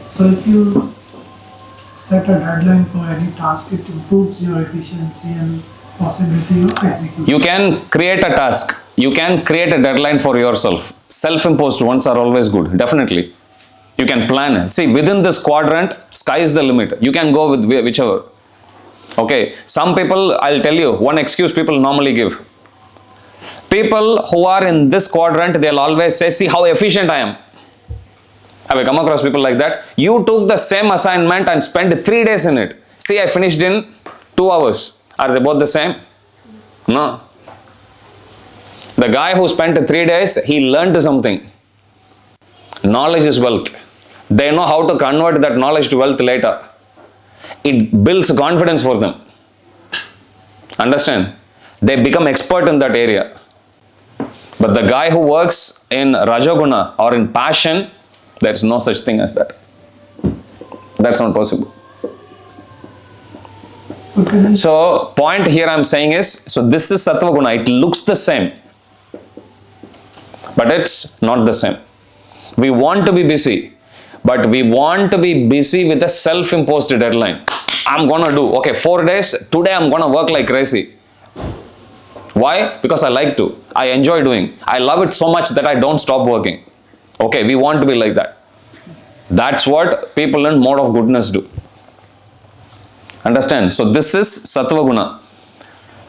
So if you set a deadline for any task, it improves your efficiency and possibility of execution. You can create a task. You can create a deadline for yourself. Self-imposed ones are always good. Definitely. You can plan. See, within this quadrant, sky is the limit. You can go with whichever. Okay. Some people, I'll tell you, one excuse people normally give. People who are in this quadrant, they'll always say, see how efficient I am. Have I come across people like that? You took the same assignment and spent 3 days in it. See, I finished in 2 hours. Are they both the same? No. The guy who spent 3 days, he learned something. Knowledge is wealth. They know how to convert that knowledge to wealth later. It builds confidence for them. Understand? They become expert in that area. But the guy who works in Rajaguna or in passion, there's no such thing as that. That's not possible. Okay. So, point here I'm saying is, so this is Sattva Guna. It looks the same. But it's not the same. We want to be busy. But we want to be busy with a self-imposed deadline. I'm going to do, okay, 4 days. Today I'm going to work like crazy. Why? Because I like to. I enjoy doing. I love it so much that I don't stop working. Okay, we want to be like that. That's what people in mode of goodness do. Understand? So this is Sattva Guna.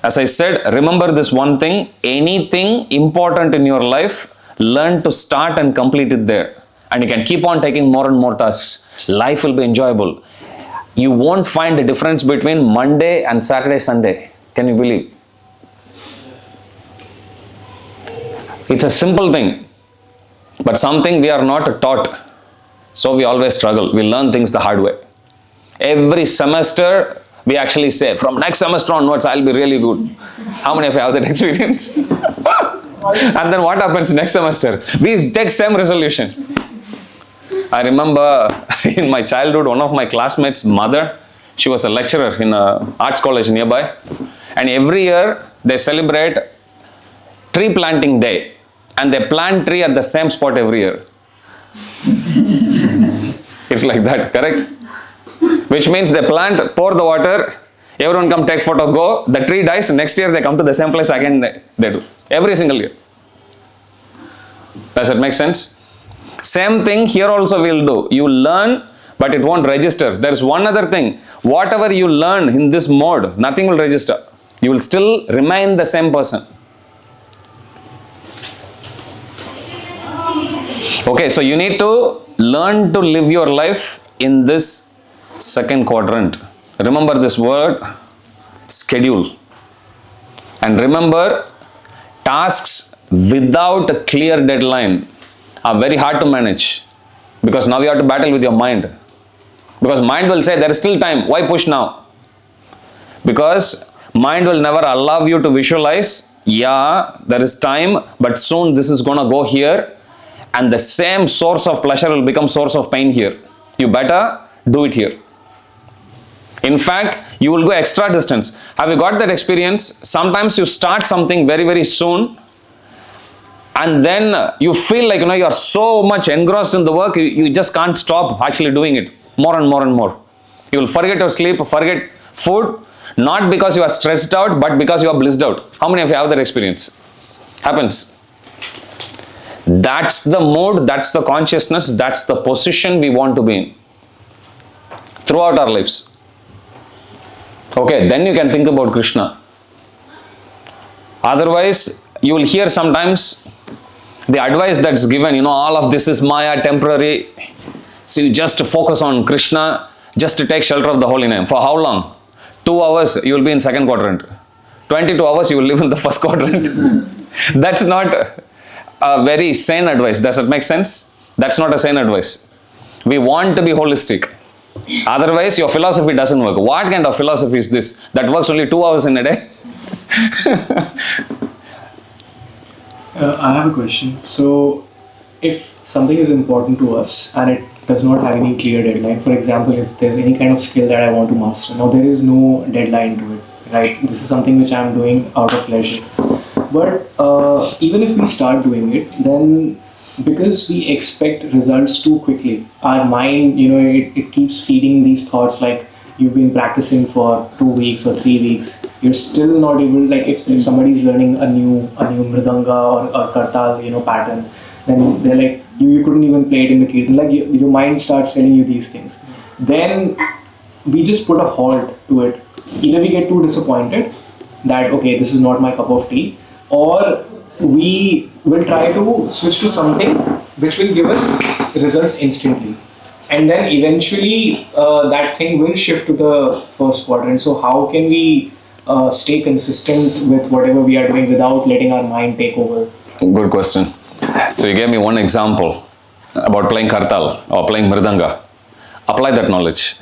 As I said, remember this one thing. Anything important in your life, learn to start and complete it there. And you can keep on taking more and more tasks. Life will be enjoyable. You won't find the difference between Monday and Saturday, Sunday. Can you believe? It's a simple thing. But something we are not taught. So we always struggle. We learn things the hard way. Every semester, we actually say, from next semester onwards, I'll be really good. How many of you have that experience? And then what happens next semester? We take same resolution. I remember in my childhood, one of my classmates' mother, she was a lecturer in an arts college nearby. And every year, they celebrate tree planting day. And they plant tree at the same spot every year. It's like that, correct? Which means they plant, pour the water, everyone come take photo, go, the tree dies, next year they come to the same place again, they do. Every single year. Does it make sense? Same thing here also we'll do. You learn, but it won't register. There is one other thing. Whatever you learn in this mode, nothing will register. You will still remain the same person. Okay, so you need to learn to live your life in this second quadrant. Remember this word, schedule. And remember, tasks without a clear deadline are very hard to manage. Because now you have to battle with your mind. Because mind will say, there is still time, why push now? Because mind will never allow you to visualize, yeah, there is time, but soon this is going to go here. And the same source of pleasure will become source of pain here. You better do it here. In fact, you will go extra distance. Have you got that experience? Sometimes you start something very, very soon. And then you feel like, you are so much engrossed in the work, you just can't stop actually doing it. More and more and more. You will forget your sleep, forget food. Not because you are stressed out, but because you are blissed out. How many of you have that experience? Happens. That's the mode, that's the consciousness, that's the position we want to be in throughout our lives. Okay, then you can think about Krishna. Otherwise, you will hear sometimes the advice that's given, all of this is Maya, temporary. So you just focus on Krishna, just to take shelter of the holy name. For how long? 2 hours, you will be in second quadrant. 22 hours, you will live in the first quadrant. That's not a very sane advice. Does it make sense? That's not a sane advice. We want to be holistic. Otherwise, your philosophy doesn't work. What kind of philosophy is this? That works only 2 hours in a day? I have a question. So, if something is important to us and it does not have any clear deadline, for example, if there's any kind of skill that I want to master, now there is no deadline to it, right? This is something which I'm doing out of leisure. But even if we start doing it, then because we expect results too quickly, our mind, it keeps feeding these thoughts like, you've been practicing for 2 weeks or 3 weeks, you're still not able, like if somebody's learning a new mridanga or kartal, pattern, then they're like, you couldn't even play it in the kirtan, like your mind starts telling you these things. Then we just put a halt to it. Either we get too disappointed that, okay, this is not my cup of tea, or we will try to switch to something which will give us results instantly. And then eventually that thing will shift to the first quadrant. So how can we stay consistent with whatever we are doing without letting our mind take over? Good question. So you gave me one example about playing kartal or playing mridanga. Apply that knowledge.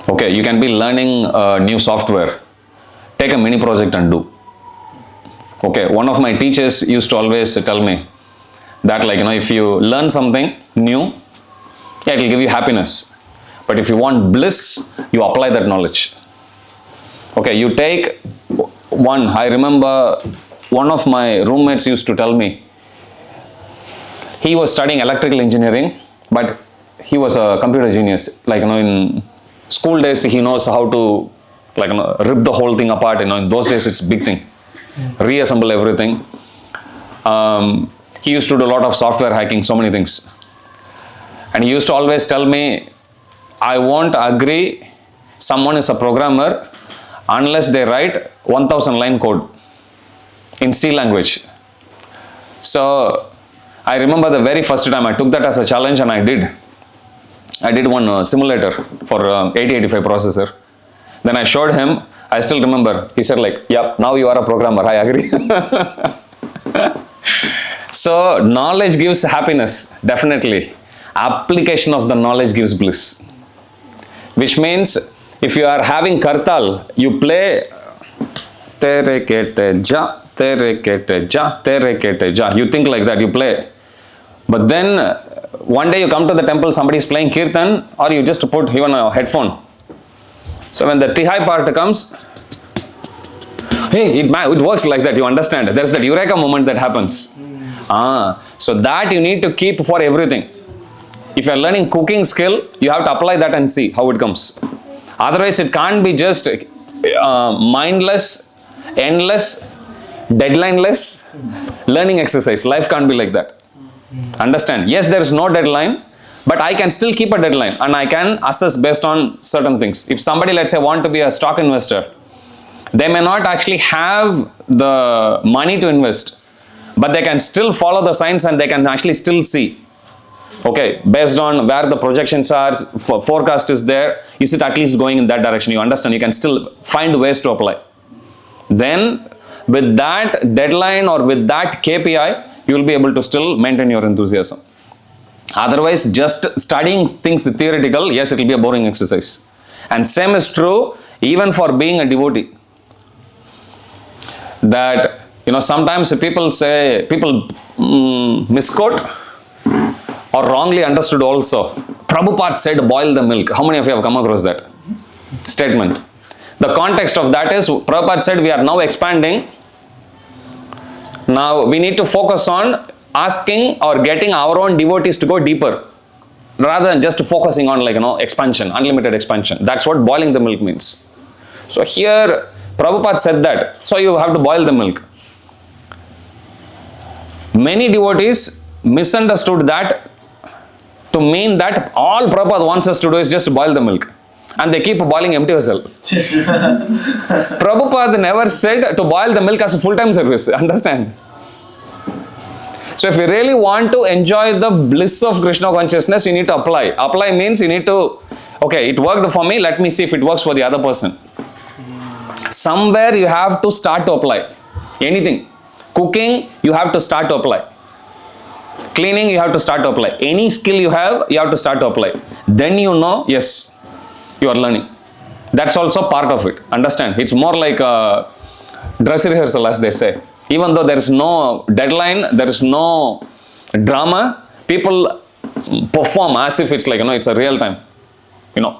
Okay, you can be learning new software. Take a mini project and do. Okay, one of my teachers used to always tell me that, if you learn something new, it will give you happiness. But if you want bliss, you apply that knowledge. Okay, you take one. I remember one of my roommates used to tell me, he was studying electrical engineering, but he was a computer genius. In school days, he knows how to rip the whole thing apart. In those days, it's a big thing. Reassemble everything. He used to do a lot of software hacking, so many things. And he used to always tell me, I won't agree someone is a programmer unless they write 1000 line code in C language. So I remember the very first time I took that as a challenge, and I did one simulator for 8085 processor. Then I showed him. I still remember. He said yeah, now you are a programmer. I agree. So knowledge gives happiness, definitely. Application of the knowledge gives bliss. Which means if you are having kartal, you play tere kete ja, tere kete ja, tere kete ja. You think like that, you play. But then one day you come to the temple, somebody is playing kirtan, or you just put even a headphone. So when the tihai part comes, hey, it works like that, you understand. There's that eureka moment that happens. So that you need to keep for everything. If you are learning cooking skill, you have to apply that and see how it comes. Otherwise, it can't be just mindless, endless, deadlineless learning exercise. Life can't be like that. Understand? Yes, there is no deadline, but I can still keep a deadline and I can assess based on certain things. If somebody, let's say, want to be a stock investor, they may not actually have the money to invest, but they can still follow the signs and they can actually still see. Okay, based on where the projections are, forecast is there, is it at least going in that direction? You understand? You can still find ways to apply. Then with that deadline or with that KPI, you will be able to still maintain your enthusiasm. Otherwise, just studying things theoretical, yes, it will be a boring exercise. And same is true even for being a devotee. That, sometimes people misquote or wrongly understood also. Prabhupada said, boil the milk. How many of you have come across that statement? The context of that is, Prabhupada said, we are now expanding. Now we need to focus on asking or getting our own devotees to go deeper, rather than just focusing on expansion, unlimited expansion. That's what boiling the milk means. So here Prabhupada said that, so you have to boil the milk. Many devotees misunderstood that to mean that all Prabhupada wants us to do is just boil the milk. and they keep boiling empty vessel. Prabhupada never said to boil the milk as a full-time service. Understand? So if you really want to enjoy the bliss of Krishna consciousness, you need to apply. Apply means you need to, okay, it worked for me, let me see if it works for the other person. Somewhere you have to start to apply. Anything. Cooking, you have to start to apply. Cleaning, you have to start to apply. Any skill you have to start to apply. Then you know, yes, you are learning. That's also part of it. Understand? It's more like a dress rehearsal, as they say. Even though there is no deadline, there is no drama, people perform as if it's like, it's a real time.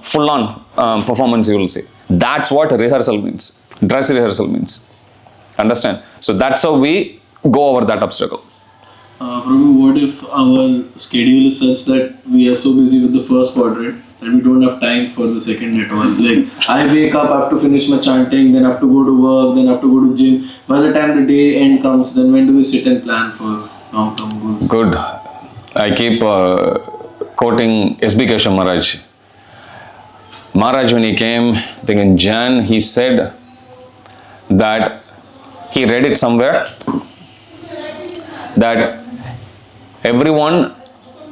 Full on performance you will see. That's what rehearsal means. Dress rehearsal means. Understand? So that's how we go over that obstacle. Prabhu, what if our schedule is such that we are so busy with the first quadrant that we don't have time for the second at all? Like, I wake up, I have to finish my chanting, then I have to go to work, then I have to go to gym. By the time the day end comes, then when do we sit and plan for long-term goals? Good. I keep quoting S.B. Keshav Maharaj. Maharaj, when he came, I think in Jan, he said that he read it somewhere that everyone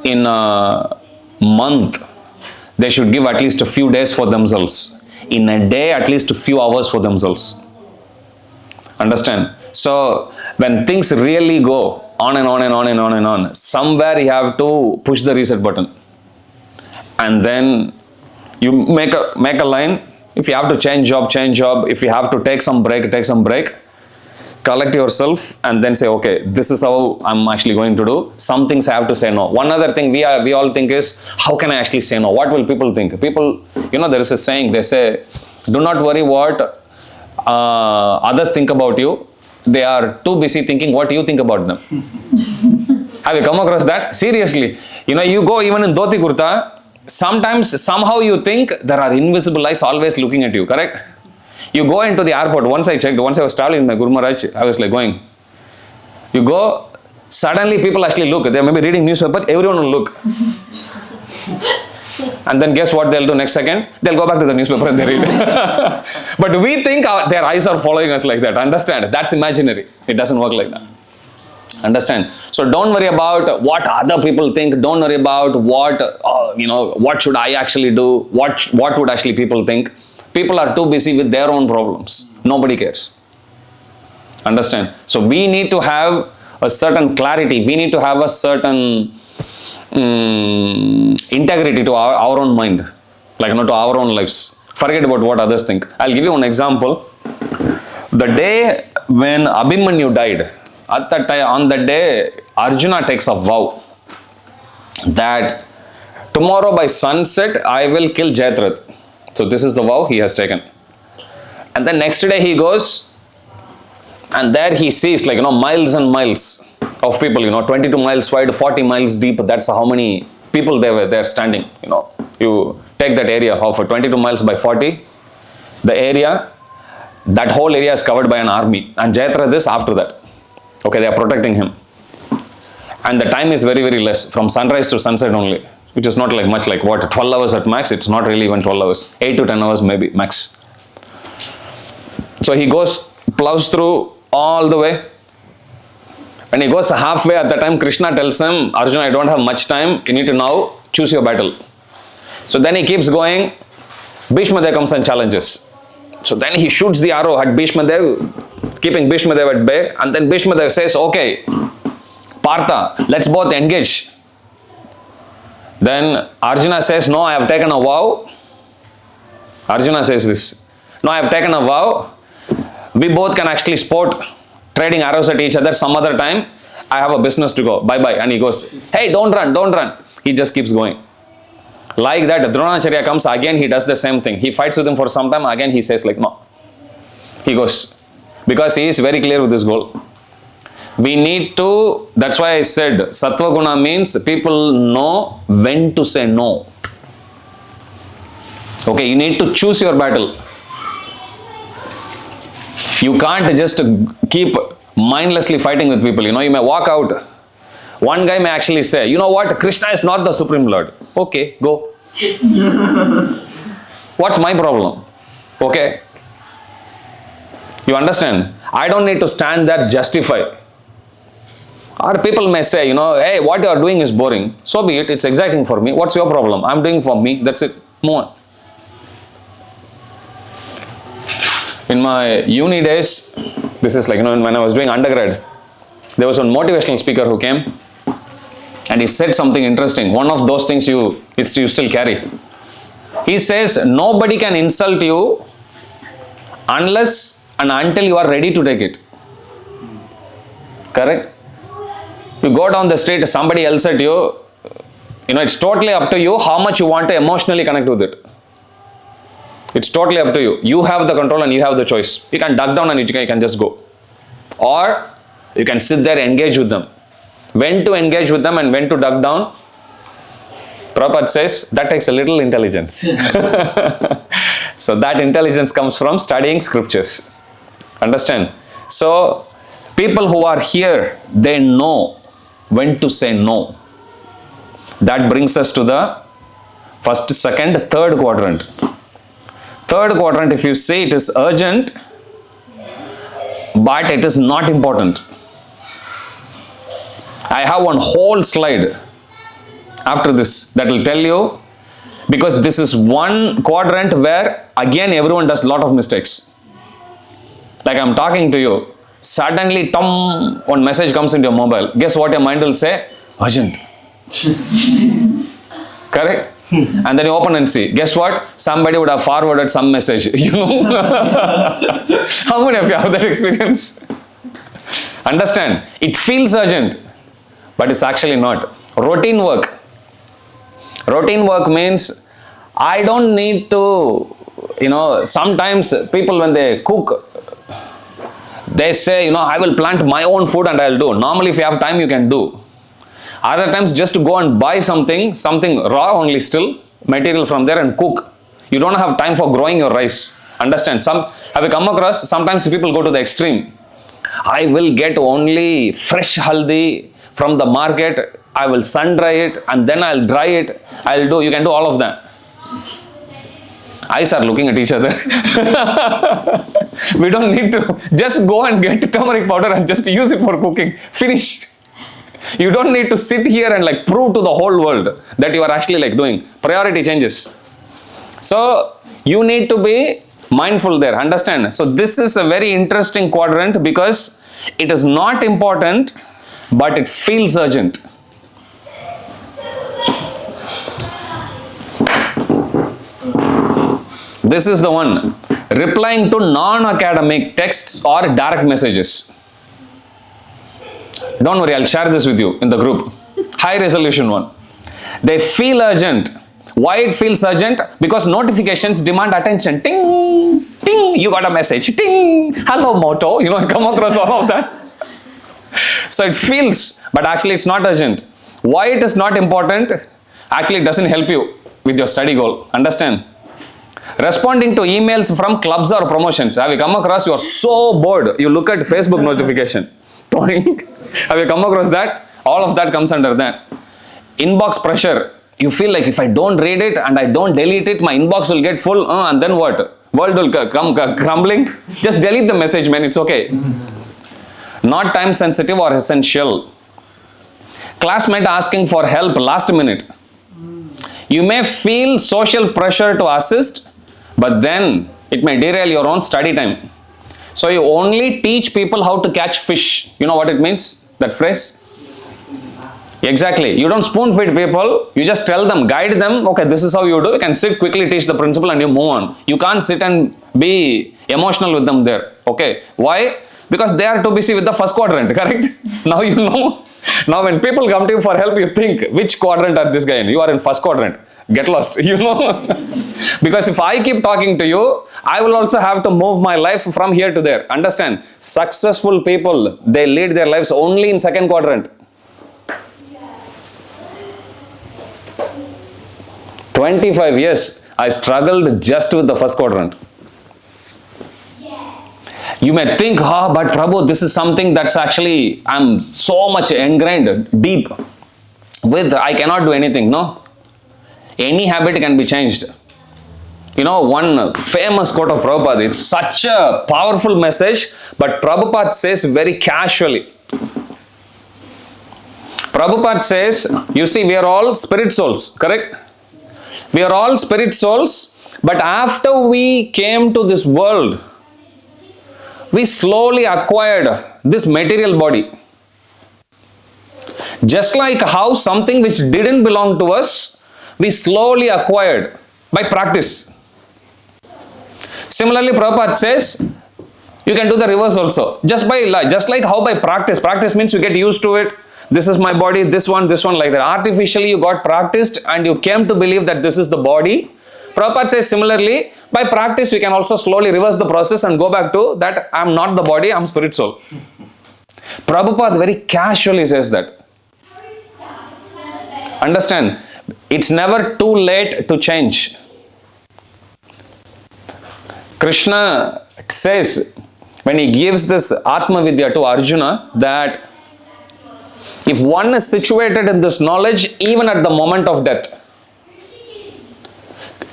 in a month, they should give at least a few days for themselves. In a day, at least a few hours for themselves. Understand? So, when things really go on and on and on and on and on, somewhere you have to push the reset button. And then you make a line. If you have to change job, change job. If you have to take some break, take some break. Collect yourself and then say, okay, this is how I'm actually going to do. Some things I have to say no. One other thing we all think is, how can I actually say no? What will people think? People, there is a saying, they say, do not worry what others think about you. They are too busy thinking what you think about them. Have you come across that? Seriously. You go even in dhoti kurta, sometimes, somehow you think there are invisible eyes always looking at you, correct? You go into the airport, once I was traveling with my Guru Maharaj, I was like going. You go, suddenly people actually look, they may be reading newspaper, everyone will look. And then guess what they'll do next second? They'll go back to the newspaper and they read. But we think their eyes are following us like that, understand? That's imaginary, it doesn't work like that. Understand? So don't worry about what other people think, don't worry about what should I actually do, what would actually people think. People are too busy with their own problems. Nobody cares. Understand? So we need to have a certain clarity. We need to have a certain integrity to our own mind. Like, to our own lives. Forget about what others think. I'll give you one example. The day when Abhimanyu died, at that time, on that day, Arjuna takes a vow that tomorrow by sunset, I will kill Jayadratha. So this is the vow he has taken. And then next day he goes and there he sees miles and miles of people, 22 miles wide, 40 miles deep. That's how many people they were there standing. You take that area of 22 miles by 40, the area, that whole area is covered by an army. And Jayadratha is after that. Okay, they are protecting him. And the time is very, very less, from sunrise to sunset only. Which is not like much, like what, 12 hours at max? It's not really even 12 hours. 8 to 10 hours maybe, max. So he plows through all the way. When he goes halfway, at the time Krishna tells him, Arjuna, I don't have much time. You need to now choose your battle. So then he keeps going. Bhishma Dev comes and challenges. So then he shoots the arrow at Bhishma Dev, keeping Bhishma Dev at bay. And then Bhishma Dev says, okay, Partha, let's both engage. Then Arjuna says, no, I have taken a vow. Arjuna says this. No, I have taken a vow. We both can actually sport trading arrows at each other some other time. I have a business to go. Bye-bye. And he goes, hey, don't run, don't run. He just keeps going. Like that, Dronacharya comes, again he does the same thing. He fights with him for some time, again he says no. He goes. Because he is very clear with his goal. We need to, that's why I said, Sattva Guna means people know when to say no. Okay, you need to choose your battle. You can't just keep mindlessly fighting with people. You may walk out. One guy may actually say, you know what, Krishna is not the Supreme Lord. Okay, go. What's my problem? Okay. You understand? I don't need to stand there justify. Or people may say, hey, what you are doing is boring. So be it, it's exciting for me. What's your problem? I'm doing for me. That's it. Move on. In my uni days, this is like, when I was doing undergrad, there was one motivational speaker who came and he said something interesting. One of those things you still carry. He says, nobody can insult you unless and until you are ready to take it. Correct? You go down the street, somebody else at you, it's totally up to you how much you want to emotionally connect with it. It's totally up to you. You have the control and you have the choice. You can duck down and you can just go. Or you can sit there and engage with them. When to engage with them and when to duck down, Prabhupada says that takes a little intelligence. So that intelligence comes from studying scriptures. Understand? So people who are here, they know when to say no. That brings us to the first, second, third quadrant. Third quadrant, if you say it is urgent, but it is not important. I have one whole slide after this that will tell you, because this is one quadrant where again everyone does a lot of mistakes. Like I'm talking to you, suddenly one message comes into your mobile. Guess what your mind will say? Urgent. Correct? And then you open and see. Guess what? Somebody would have forwarded some message. How many of you have that experience? Understand? It feels urgent, but it's actually not. Routine work. Routine work means I don't need to, sometimes people when they cook, they say, I will plant my own food and I'll do. Normally if you have time, you can do. Other times just to go and buy something raw only still, material from there and cook. You don't have time for growing your rice. Understand? Have you come across, sometimes people go to the extreme. I will get only fresh haldi from the market. I will sun dry it and then I'll dry it. You can do all of that. Eyes are looking at each other. We don't need to just go and get turmeric powder and just use it for cooking. Finished. You don't need to sit here and prove to the whole world that you are actually doing. Priority changes. So you need to be mindful there. Understand? So this is a very interesting quadrant because it is not important, but it feels urgent. This is the one. Replying to non-academic texts or direct messages. Don't worry, I'll share this with you in the group. High resolution one. They feel urgent. Why it feels urgent? Because notifications demand attention. Ting, ting, you got a message. Ting, hello Moto. I come across all of that. So it feels, but actually it's not urgent. Why it is not important? Actually it doesn't help you with your study goal. Understand? Responding to emails from clubs or promotions. Have you come across? You are so bored. You look at Facebook notification. Have you come across that? All of that comes under that. Inbox pressure. You feel like if I don't read it and I don't delete it, my inbox will get full. And then what? World will come crumbling. Just delete the message, man. It's okay. Not time sensitive or essential. Classmate asking for help last minute. You may feel social pressure to assist, but then it may derail your own study time. So you only teach people how to catch fish. You know what it means? That phrase? Exactly. You don't spoon feed people. You just tell them, guide them. Okay, this is how you do. You can sit, quickly teach the principle and you move on. You can't sit and be emotional with them there. Okay. Why? Because they are too busy with the first quadrant. Correct? Now you know. Now when people come to you for help, you think, which quadrant are this guy in? You are in first quadrant. Get lost. Because if I keep talking to you, I will also have to move my life from here to there. Understand? Successful people, they lead their lives only in second quadrant. 25 years, I struggled just with the first quadrant. You may think, but Prabhu, this is something that's actually, I'm so much ingrained, deep with, I cannot do anything. No. Any habit can be changed. You know, one famous quote of Prabhupada, it's such a powerful message, but Prabhupada says very casually. Prabhupada says, you see, we are all spirit souls, correct? We are all spirit souls, but after we came to this world, we slowly acquired this material body. Just like how something which didn't belong to us, we slowly acquired by practice. Similarly, Prabhupada says, you can do the reverse also. Just like how by practice. Practice means you get used to it. This is my body, this one, like that. Artificially you got practiced and you came to believe that this is the body. Prabhupada says similarly, by practice we can also slowly reverse the process and go back to that I am not the body, I am spirit soul. Prabhupada very casually says that. Understand, it's never too late to change. Krishna says, when he gives this Atma Vidya to Arjuna, that if one is situated in this knowledge even at the moment of death,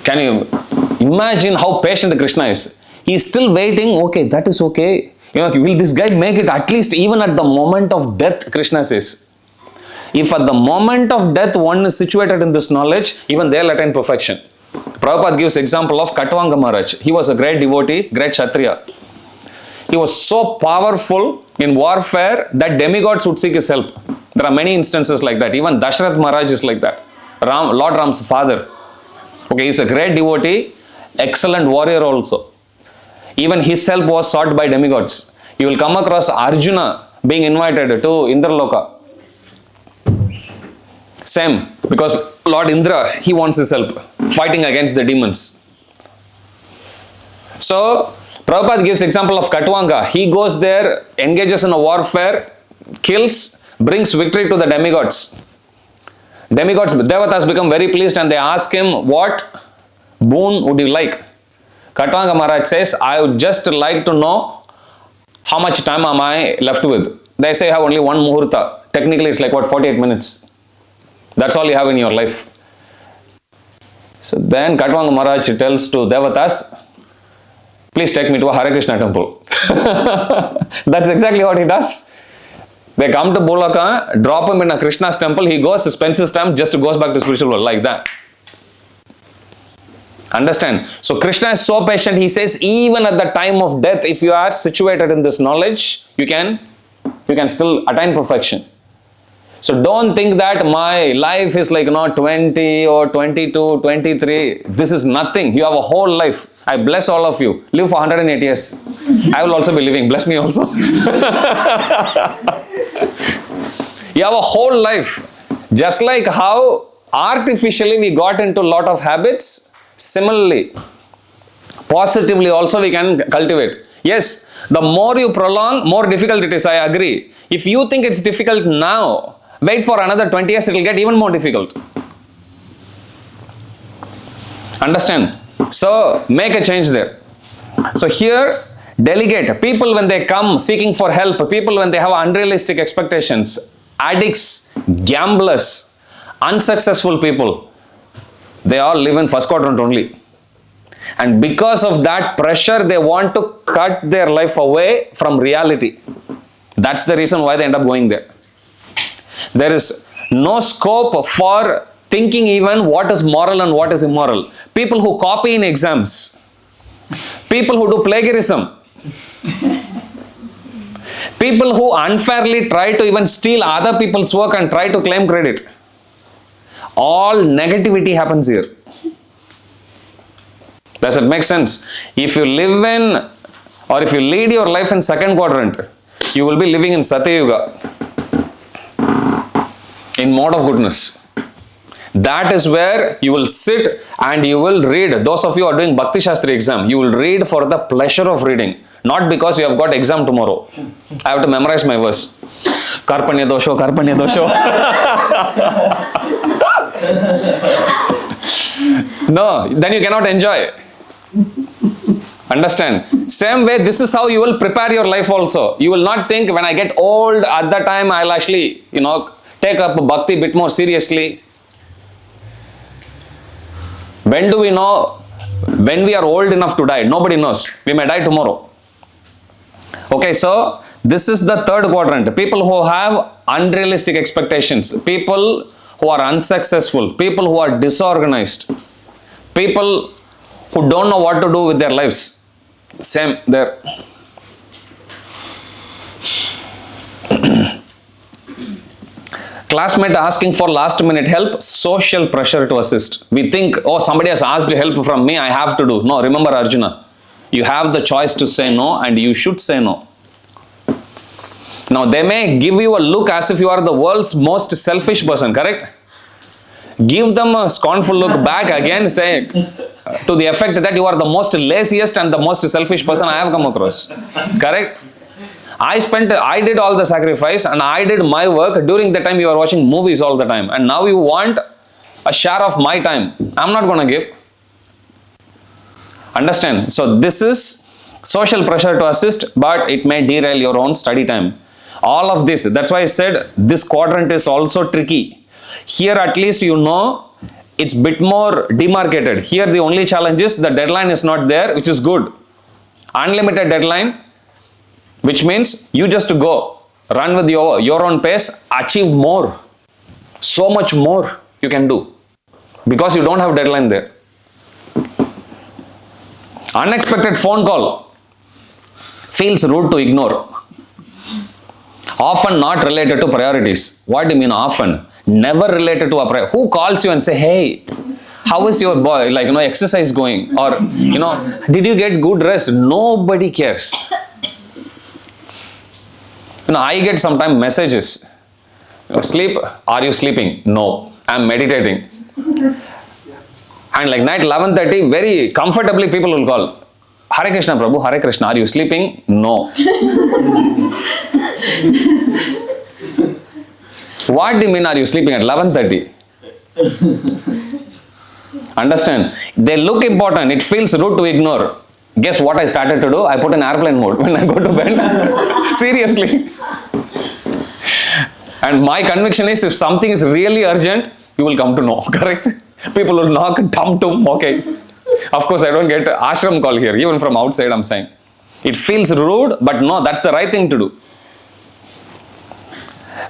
can you imagine how patient Krishna is? He is still waiting, okay, that is okay. You know, will this guy make it at least even at the moment of death, Krishna says. If at the moment of death one is situated in this knowledge, even they'll attain perfection. Prabhupada gives example of Khatwanga Maharaj. He was a great devotee, great Kshatriya. He was so powerful in warfare that demigods would seek his help. There are many instances like that. Even Dashrath Maharaj is like that. Lord Ram's father. Okay, he's a great devotee, excellent warrior also. Even his help was sought by demigods. You will come across Arjuna being invited to Indraloka. Same, because Lord Indra, he wants his help, fighting against the demons. So, Prabhupada gives example of Khatwanga. He goes there, engages in a warfare, kills, brings victory to the demigods. Demigods, Devatas become very pleased and they ask him, what boon would you like? Khatwanga Maharaj says, I would just like to know how much time am I left with. They say you have only one muhurta. Technically it's like what, 48 minutes. That's all you have in your life. So then Khatwanga Maharaj tells to Devatas, please take me to a Hare Krishna temple. That's exactly what he does. They come to Bolaka, drop him in a Krishna's temple, he goes, spends his time, just goes back to spiritual world like that. Understand? So Krishna is so patient, he says even at the time of death, if you are situated in this knowledge, you can still attain perfection. So don't think that my life is like 20 or 22, 23. This is nothing. You have a whole life. I bless all of you. Live for 108 years. I will also be living. Bless me also. You have a whole life. Just like how artificially we got into a lot of habits, similarly, positively also we can cultivate. Yes, the more you prolong, more difficult it is. I agree. If you think it's difficult now, wait for another 20 years, it will get even more difficult. Understand? So, make a change there. So here, delegate. People when they come seeking for help, people when they have unrealistic expectations, addicts, gamblers, unsuccessful people, they all live in first quadrant only. And because of that pressure, they want to cut their life away from reality. That's the reason why they end up going there. There is no scope for thinking even what is moral and what is immoral. People who copy in exams, people who do plagiarism, people who unfairly try to even steal other people's work and try to claim credit. All negativity happens here. Does it make sense? If you live in or if you lead your life in second quadrant, you will be living in Satyuga, in mode of goodness. That is where you will sit and you will read. Those of you who are doing Bhakti Shastri exam, you will read for the pleasure of reading, not because you have got exam tomorrow. I have to memorize my verse. Karpanya dosho, Karpanya dosho. No, then you cannot enjoy. Understand? Same way, this is how you will prepare your life also. You will not think when I get old, at that time I'll actually, take up bhakti a bit more seriously. When do we know When we are old enough to die, nobody knows. We may die tomorrow. Okay, so this is the third quadrant. People who have unrealistic expectations, people who are unsuccessful, people who are disorganized, people who don't know what to do with their lives. Same there. Classmate asking for last minute help, social pressure to assist. We think, oh, somebody has asked help from me, I have to do. No, remember Arjuna, you have the choice to say no and you should say no. Now, they may give you a look as if you are the world's most selfish person, correct? Give them a scornful look back again, say to the effect that you are the most laziest and the most selfish person I have come across, correct? I did all the sacrifice and I did my work. During the time you are watching movies all the time, and now you want a share of my time. I'm not going to give. Understand? So this is social pressure to assist, but it may derail your own study time. All of this, that's why I said this quadrant is also tricky. Here at least you know it's a bit more demarcated. Here the only challenge is the deadline is not there, which is good. Unlimited deadline, which means you just go, run with your own pace, achieve more. So much more you can do because you don't have deadline there. Unexpected phone call feels rude to ignore. Often not related to priorities. What do you mean often? Never related to a priority. Who calls you and say, hey, how is your boy, exercise going? Or, did you get good rest? Nobody cares. I get sometimes messages. Sleep? Are you sleeping? No. I'm meditating. And like night 11:30, very comfortably people will call. Hare Krishna Prabhu, Hare Krishna. Are you sleeping? No. What do you mean are you sleeping at 11:30? Understand? They look important. It feels rude to ignore. Guess what I started to do? I put in airplane mode when I go to bed. Seriously. And my conviction is if something is really urgent, you will come to know. Correct? People will knock, tum, okay. Of course, I don't get ashram call here. Even from outside, I'm saying. It feels rude, but no, that's the right thing to do.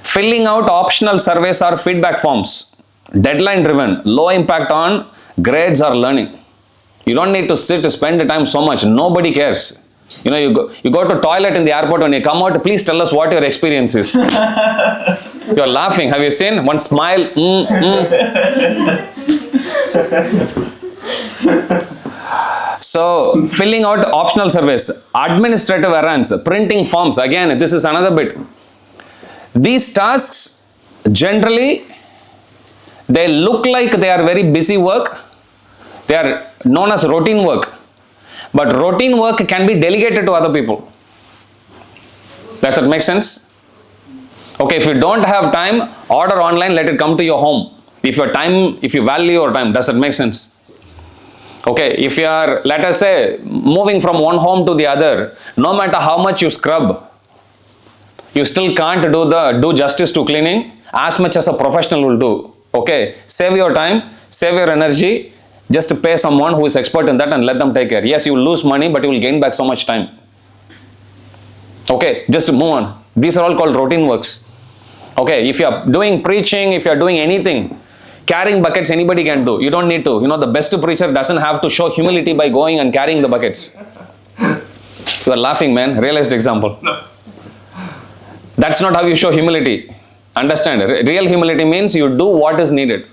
Filling out optional surveys or feedback forms. Deadline driven, low impact on grades or learning. You don't need to spend the time so much. Nobody cares. You go to toilet in the airport, when you come out, please tell us what your experience is. You're laughing. Have you seen? One smile. So, filling out optional surveys, administrative errands, printing forms. Again, this is another bit. These tasks, generally, they look like they are very busy work. They are known as routine work. But routine work can be delegated to other people. Does that make sense? Okay, if you don't have time, order online, let it come to your home. If you value your time, does that make sense? Okay, if you are, let us say, moving from one home to the other, no matter how much you scrub, you still can't do justice to cleaning as much as a professional will do. Okay, save your time, save your energy, just pay someone who is expert in that and let them take care. Yes, you will lose money, but you will gain back so much time. Okay, just move on. These are all called routine works. Okay, if you are doing preaching, if you are doing anything, carrying buckets anybody can do. You don't need to. The best preacher doesn't have to show humility by going and carrying the buckets. You are laughing, man. Realized example. That's not how you show humility. Understand? Real humility means you do what is needed.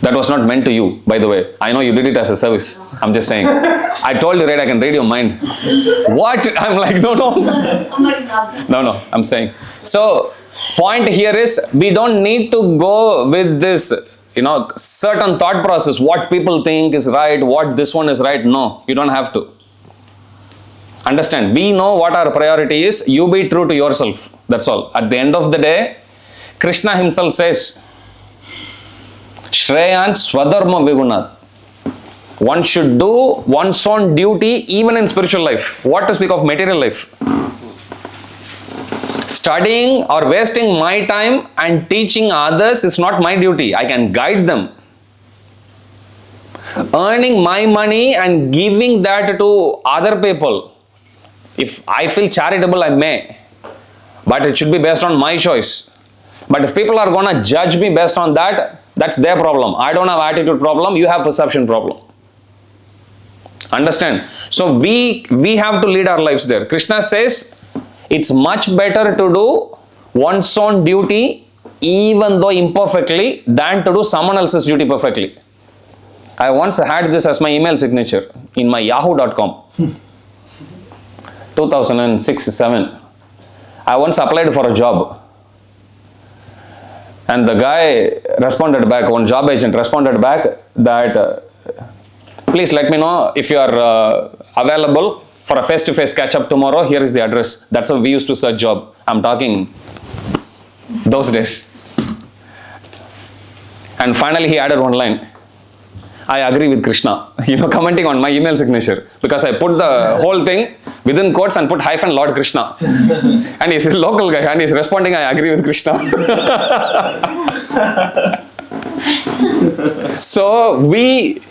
That was not meant to you, by the way. I know you did it as a service. I'm just saying. I told you, right? I can read your mind. What? I'm like, no. No, I'm saying. So, point here is, we don't need to go with this, certain thought process. What people think is right, what this one is right. No, you don't have to. Understand? We know what our priority is. You be true to yourself. That's all. At the end of the day, Krishna himself says, Shreyan Swadharma Vigunat. One should do one's own duty even in spiritual life. What to speak of material life? Studying or wasting my time and teaching others is not my duty. I can guide them. Earning my money and giving that to other people. If I feel charitable, I may. But it should be based on my choice. But if people are gonna judge me based on that, that's their problem. I don't have attitude problem, you have perception problem. Understand? So we have to lead our lives there. Krishna says it's much better to do one's own duty even though imperfectly than to do someone else's duty perfectly. I once had this as my email signature in my yahoo.com. 2006-7. I once applied for a job. And the guy responded back, one job agent responded back that please let me know if you are available for a face-to-face catch-up tomorrow. Here is the address. That's how we used to search job. I'm talking those days. And finally he added one line. I agree with Krishna, commenting on my email signature, because I put the whole thing within quotes and put hyphen Lord Krishna. And he's a local guy and he's responding, I agree with Krishna. So we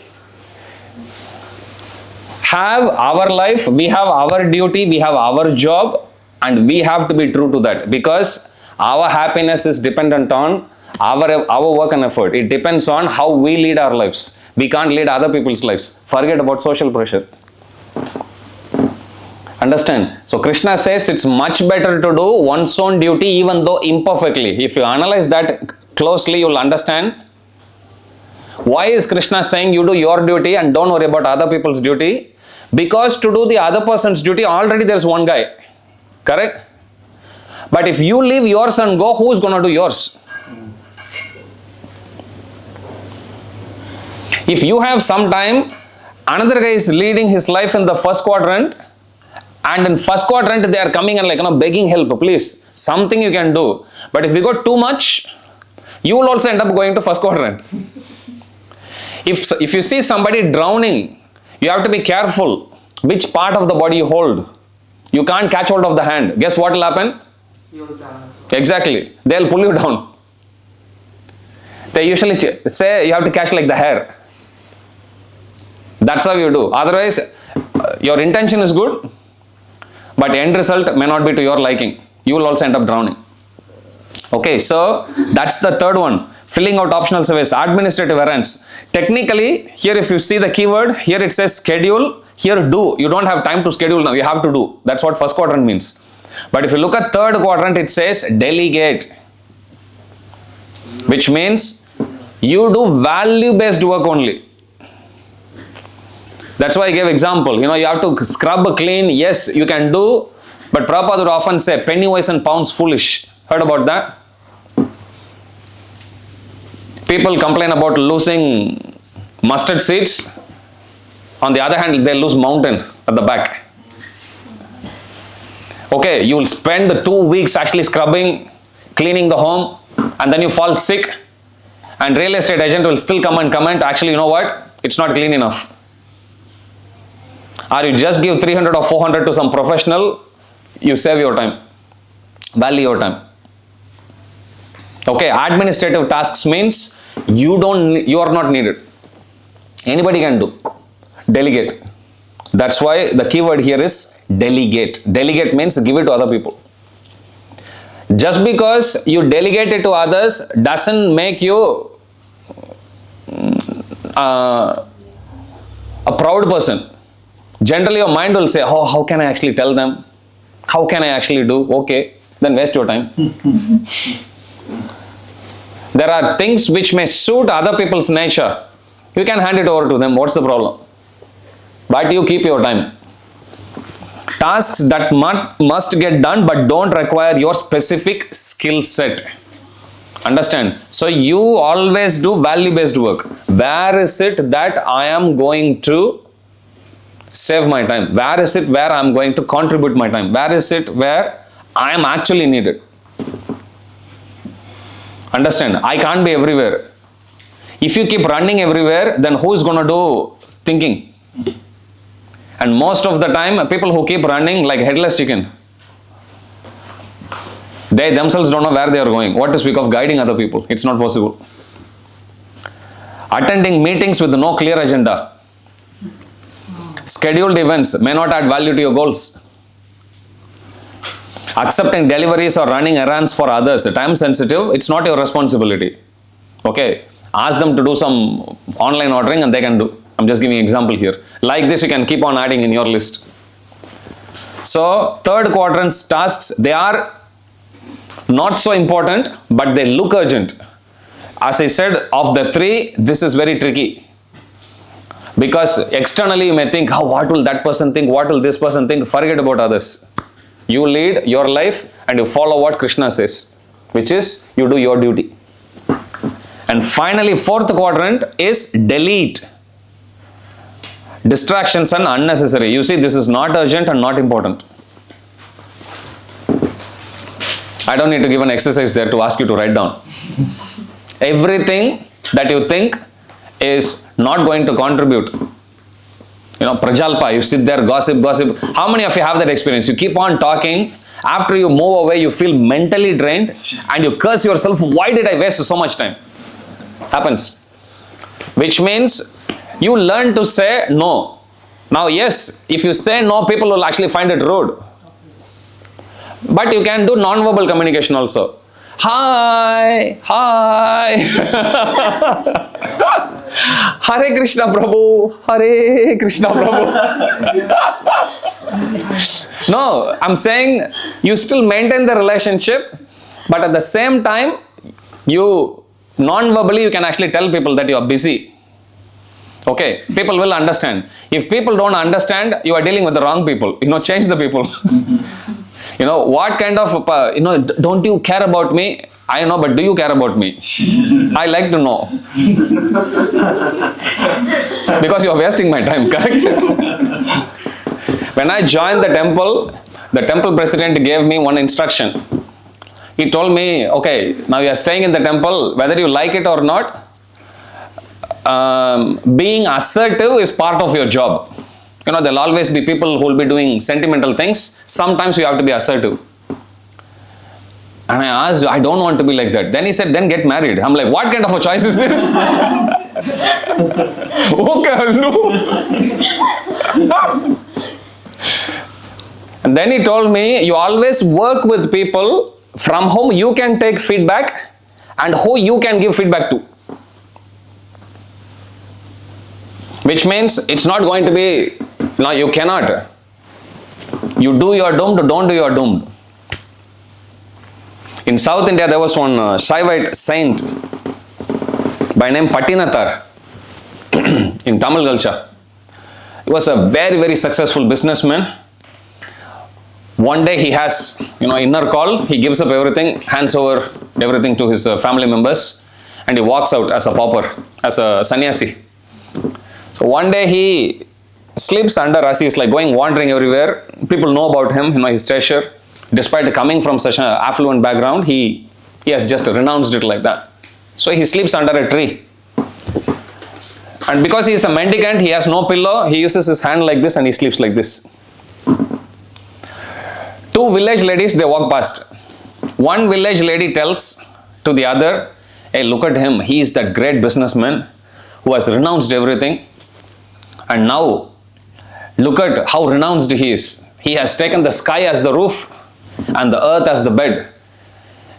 have our life, we have our duty, we have our job, and we have to be true to that, because our happiness is dependent on our work and effort. It depends on how we lead our lives. We can't lead other people's lives. Forget about social pressure. Understand? So Krishna says it's much better to do one's own duty even though imperfectly. If you analyze that closely, you'll understand. Why is Krishna saying you do your duty and don't worry about other people's duty? Because to do the other person's duty, already there's one guy. Correct? But if you leave yours and go, who's going to do yours? If you have some time, another guy is leading his life in the first quadrant, and in first quadrant they are coming and begging help, please, something you can do. But if you got too much, you will also end up going to first quadrant. If you see somebody drowning, you have to be careful which part of the body you hold. You can't catch hold of the hand. Guess what will happen? Exactly. They'll pull you down. They usually say you have to catch like the hair. That's how you do. Otherwise, your intention is good, but end result may not be to your liking. You will also end up drowning. Okay, so that's the third one. Filling out optional service, administrative errands. Technically, here if you see the keyword, here it says schedule, here do. You don't have time to schedule now, you have to do. That's what first quadrant means. But if you look at third quadrant, it says delegate, which means you do value-based work only. That's why I gave example. You have to scrub, clean. Yes, you can do. But Prabhupada would often say, penny wise and pounds foolish. Heard about that? People complain about losing mustard seeds. On the other hand, they lose mountain at the back. Okay, you will spend 2 weeks actually scrubbing, cleaning the home, and then you fall sick. And real estate agent will still come and comment, actually, you know what? It's not clean enough. Or you just give 300 or 400 to some professional, you save your time, value your time. Okay, administrative tasks means you are not needed. Anybody can do. Delegate. That's why the keyword here is delegate. Delegate means give it to other people. Just because you delegate it to others doesn't make you a proud person. Generally your mind will say, oh, how can I actually tell them? How can I actually do? Okay, then waste your time. There are things which may suit other people's nature. You can hand it over to them. What's the problem? But you keep your time. Tasks that must get done but don't require your specific skill set. Understand? So you always do value-based work. Where is it that I am going to save my time? Where is it where I am going to contribute my time? Where is it where I am actually needed? Understand? I can't be everywhere. If you keep running everywhere, then who is going to do thinking? And most of the time, people who keep running like headless chicken, they themselves don't know where they are going. What to speak of guiding other people? It's not possible. Attending meetings with no clear agenda. Scheduled events may not add value to your goals. Accepting deliveries or running errands for others, time sensitive, it's not your responsibility. Okay, ask them to do some online ordering and they can do. I'm just giving an example here. Like this, you can keep on adding in your list. So, third quadrant's tasks, they are not so important, but they look urgent. As I said, of the three, this is very tricky. Because externally you may think, what will that person think? What will this person think? Forget about others. You lead your life and you follow what Krishna says, which is you do your duty. And finally, fourth quadrant is delete. Distractions and unnecessary. You see, this is not urgent and not important. I don't need to give an exercise there to ask you to write down. Everything that you think is not going to contribute. Prajalpa, you sit there, gossip. How many of you have that experience? You keep on talking. After you move away, you feel mentally drained and you curse yourself. Why did I waste so much time? Happens. Which means you learn to say no. Now, yes, if you say no, people will actually find it rude. But you can do non-verbal communication also. Hi. Hare Krishna Prabhu. Hare Krishna Prabhu. No, I'm saying you still maintain the relationship, but at the same time, you non-verbally you can actually tell people that you are busy. Okay, people will understand. If people don't understand, you are dealing with the wrong people. Change the people. What kind of, don't you care about me? I know, but do you care about me? I like to know. Because you are wasting my time, correct? When I joined the temple president gave me one instruction. He told me, okay, now you are staying in the temple, whether you like it or not, being assertive is part of your job. There'll always be people who will be doing sentimental things. Sometimes you have to be assertive. And I asked, I don't want to be like that. Then he said, then get married. I'm like, what kind of a choice is this? Okay, I'll do. And then he told me, you always work with people from whom you can take feedback and who you can give feedback to. Which means it's not going to be, no, you cannot. You do your doomed, don't do your doomed. In South India, there was one Shaivite saint by name Patinathar in Tamil culture. He was a very, very successful businessman. One day he has, inner call. He gives up everything, hands over everything to his family members, and he walks out as a pauper, as a sannyasi. So one day he sleeps under us. He's like going wandering everywhere. People know about him, his stature. Despite coming from such an affluent background, he has just renounced it like that. So he sleeps under a tree. And because he is a mendicant, he has no pillow. He uses his hand like this and he sleeps like this. Two village ladies, they walk past. One village lady tells to the other, hey, look at him. He is that great businessman who has renounced everything. And now, look at how renounced he is. He has taken the sky as the roof and the earth as the bed.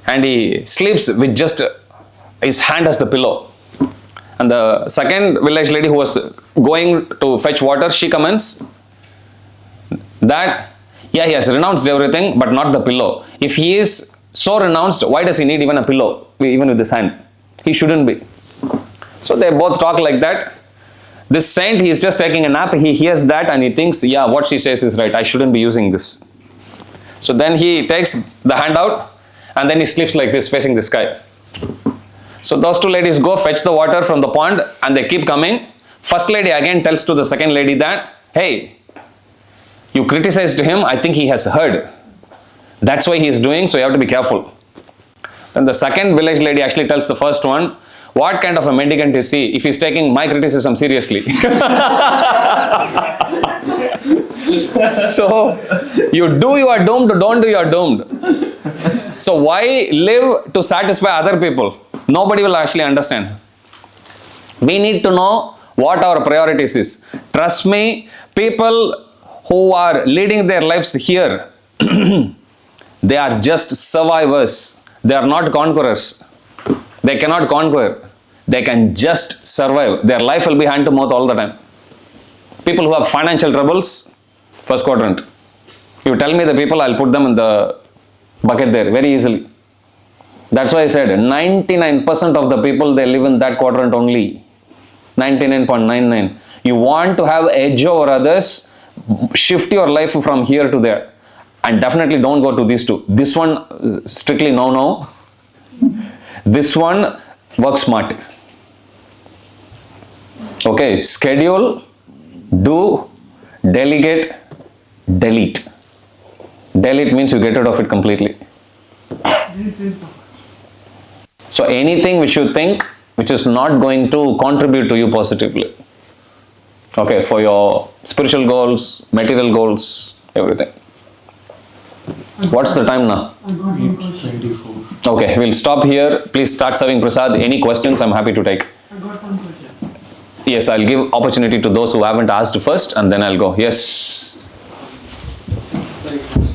And he sleeps with just his hand as the pillow. And the second village lady who was going to fetch water, she comments that, yeah, he has renounced everything, but not the pillow. If he is so renounced, why does he need even a pillow, even with his hand? He shouldn't be. So they both talk like that. This saint, he is just taking a nap. He hears that and he thinks, yeah, what she says is right. I shouldn't be using this. So then he takes the hand out and then he sleeps like this, facing the sky. So those two ladies go fetch the water from the pond and they keep coming. First lady again tells to the second lady that, hey, you criticized him. I think he has heard. That's why he is doing, so you have to be careful. Then the second village lady actually tells the first one, what kind of a mendicant is he if he's taking my criticism seriously? So, you do your doomed, don't do your doomed. So why live to satisfy other people? Nobody will actually understand. We need to know what our priorities is. Trust me, people who are leading their lives here, they are just survivors. They are not conquerors. They cannot conquer. They can just survive. Their life will be hand to mouth all the time. People who have financial troubles, first quadrant. You tell me the people, I'll put them in the bucket there very easily. That's why I said 99% of the people, they live in that quadrant only. 99.99. You want to have edge over others, shift your life from here to there. And definitely don't go to these two. This one, strictly no. This one, work smart. Okay, schedule, do, delegate, delete. Delete means you get rid of it completely. So anything which you think which is not going to contribute to you positively. Okay, for your spiritual goals, material goals, everything. What's the time now? I got one question. 24. Okay, we'll stop here. Please start serving prasad. Any questions, I'm happy to take. I got one question. Yes, I'll give opportunity to those who haven't asked first and then I'll go. Yes. Like,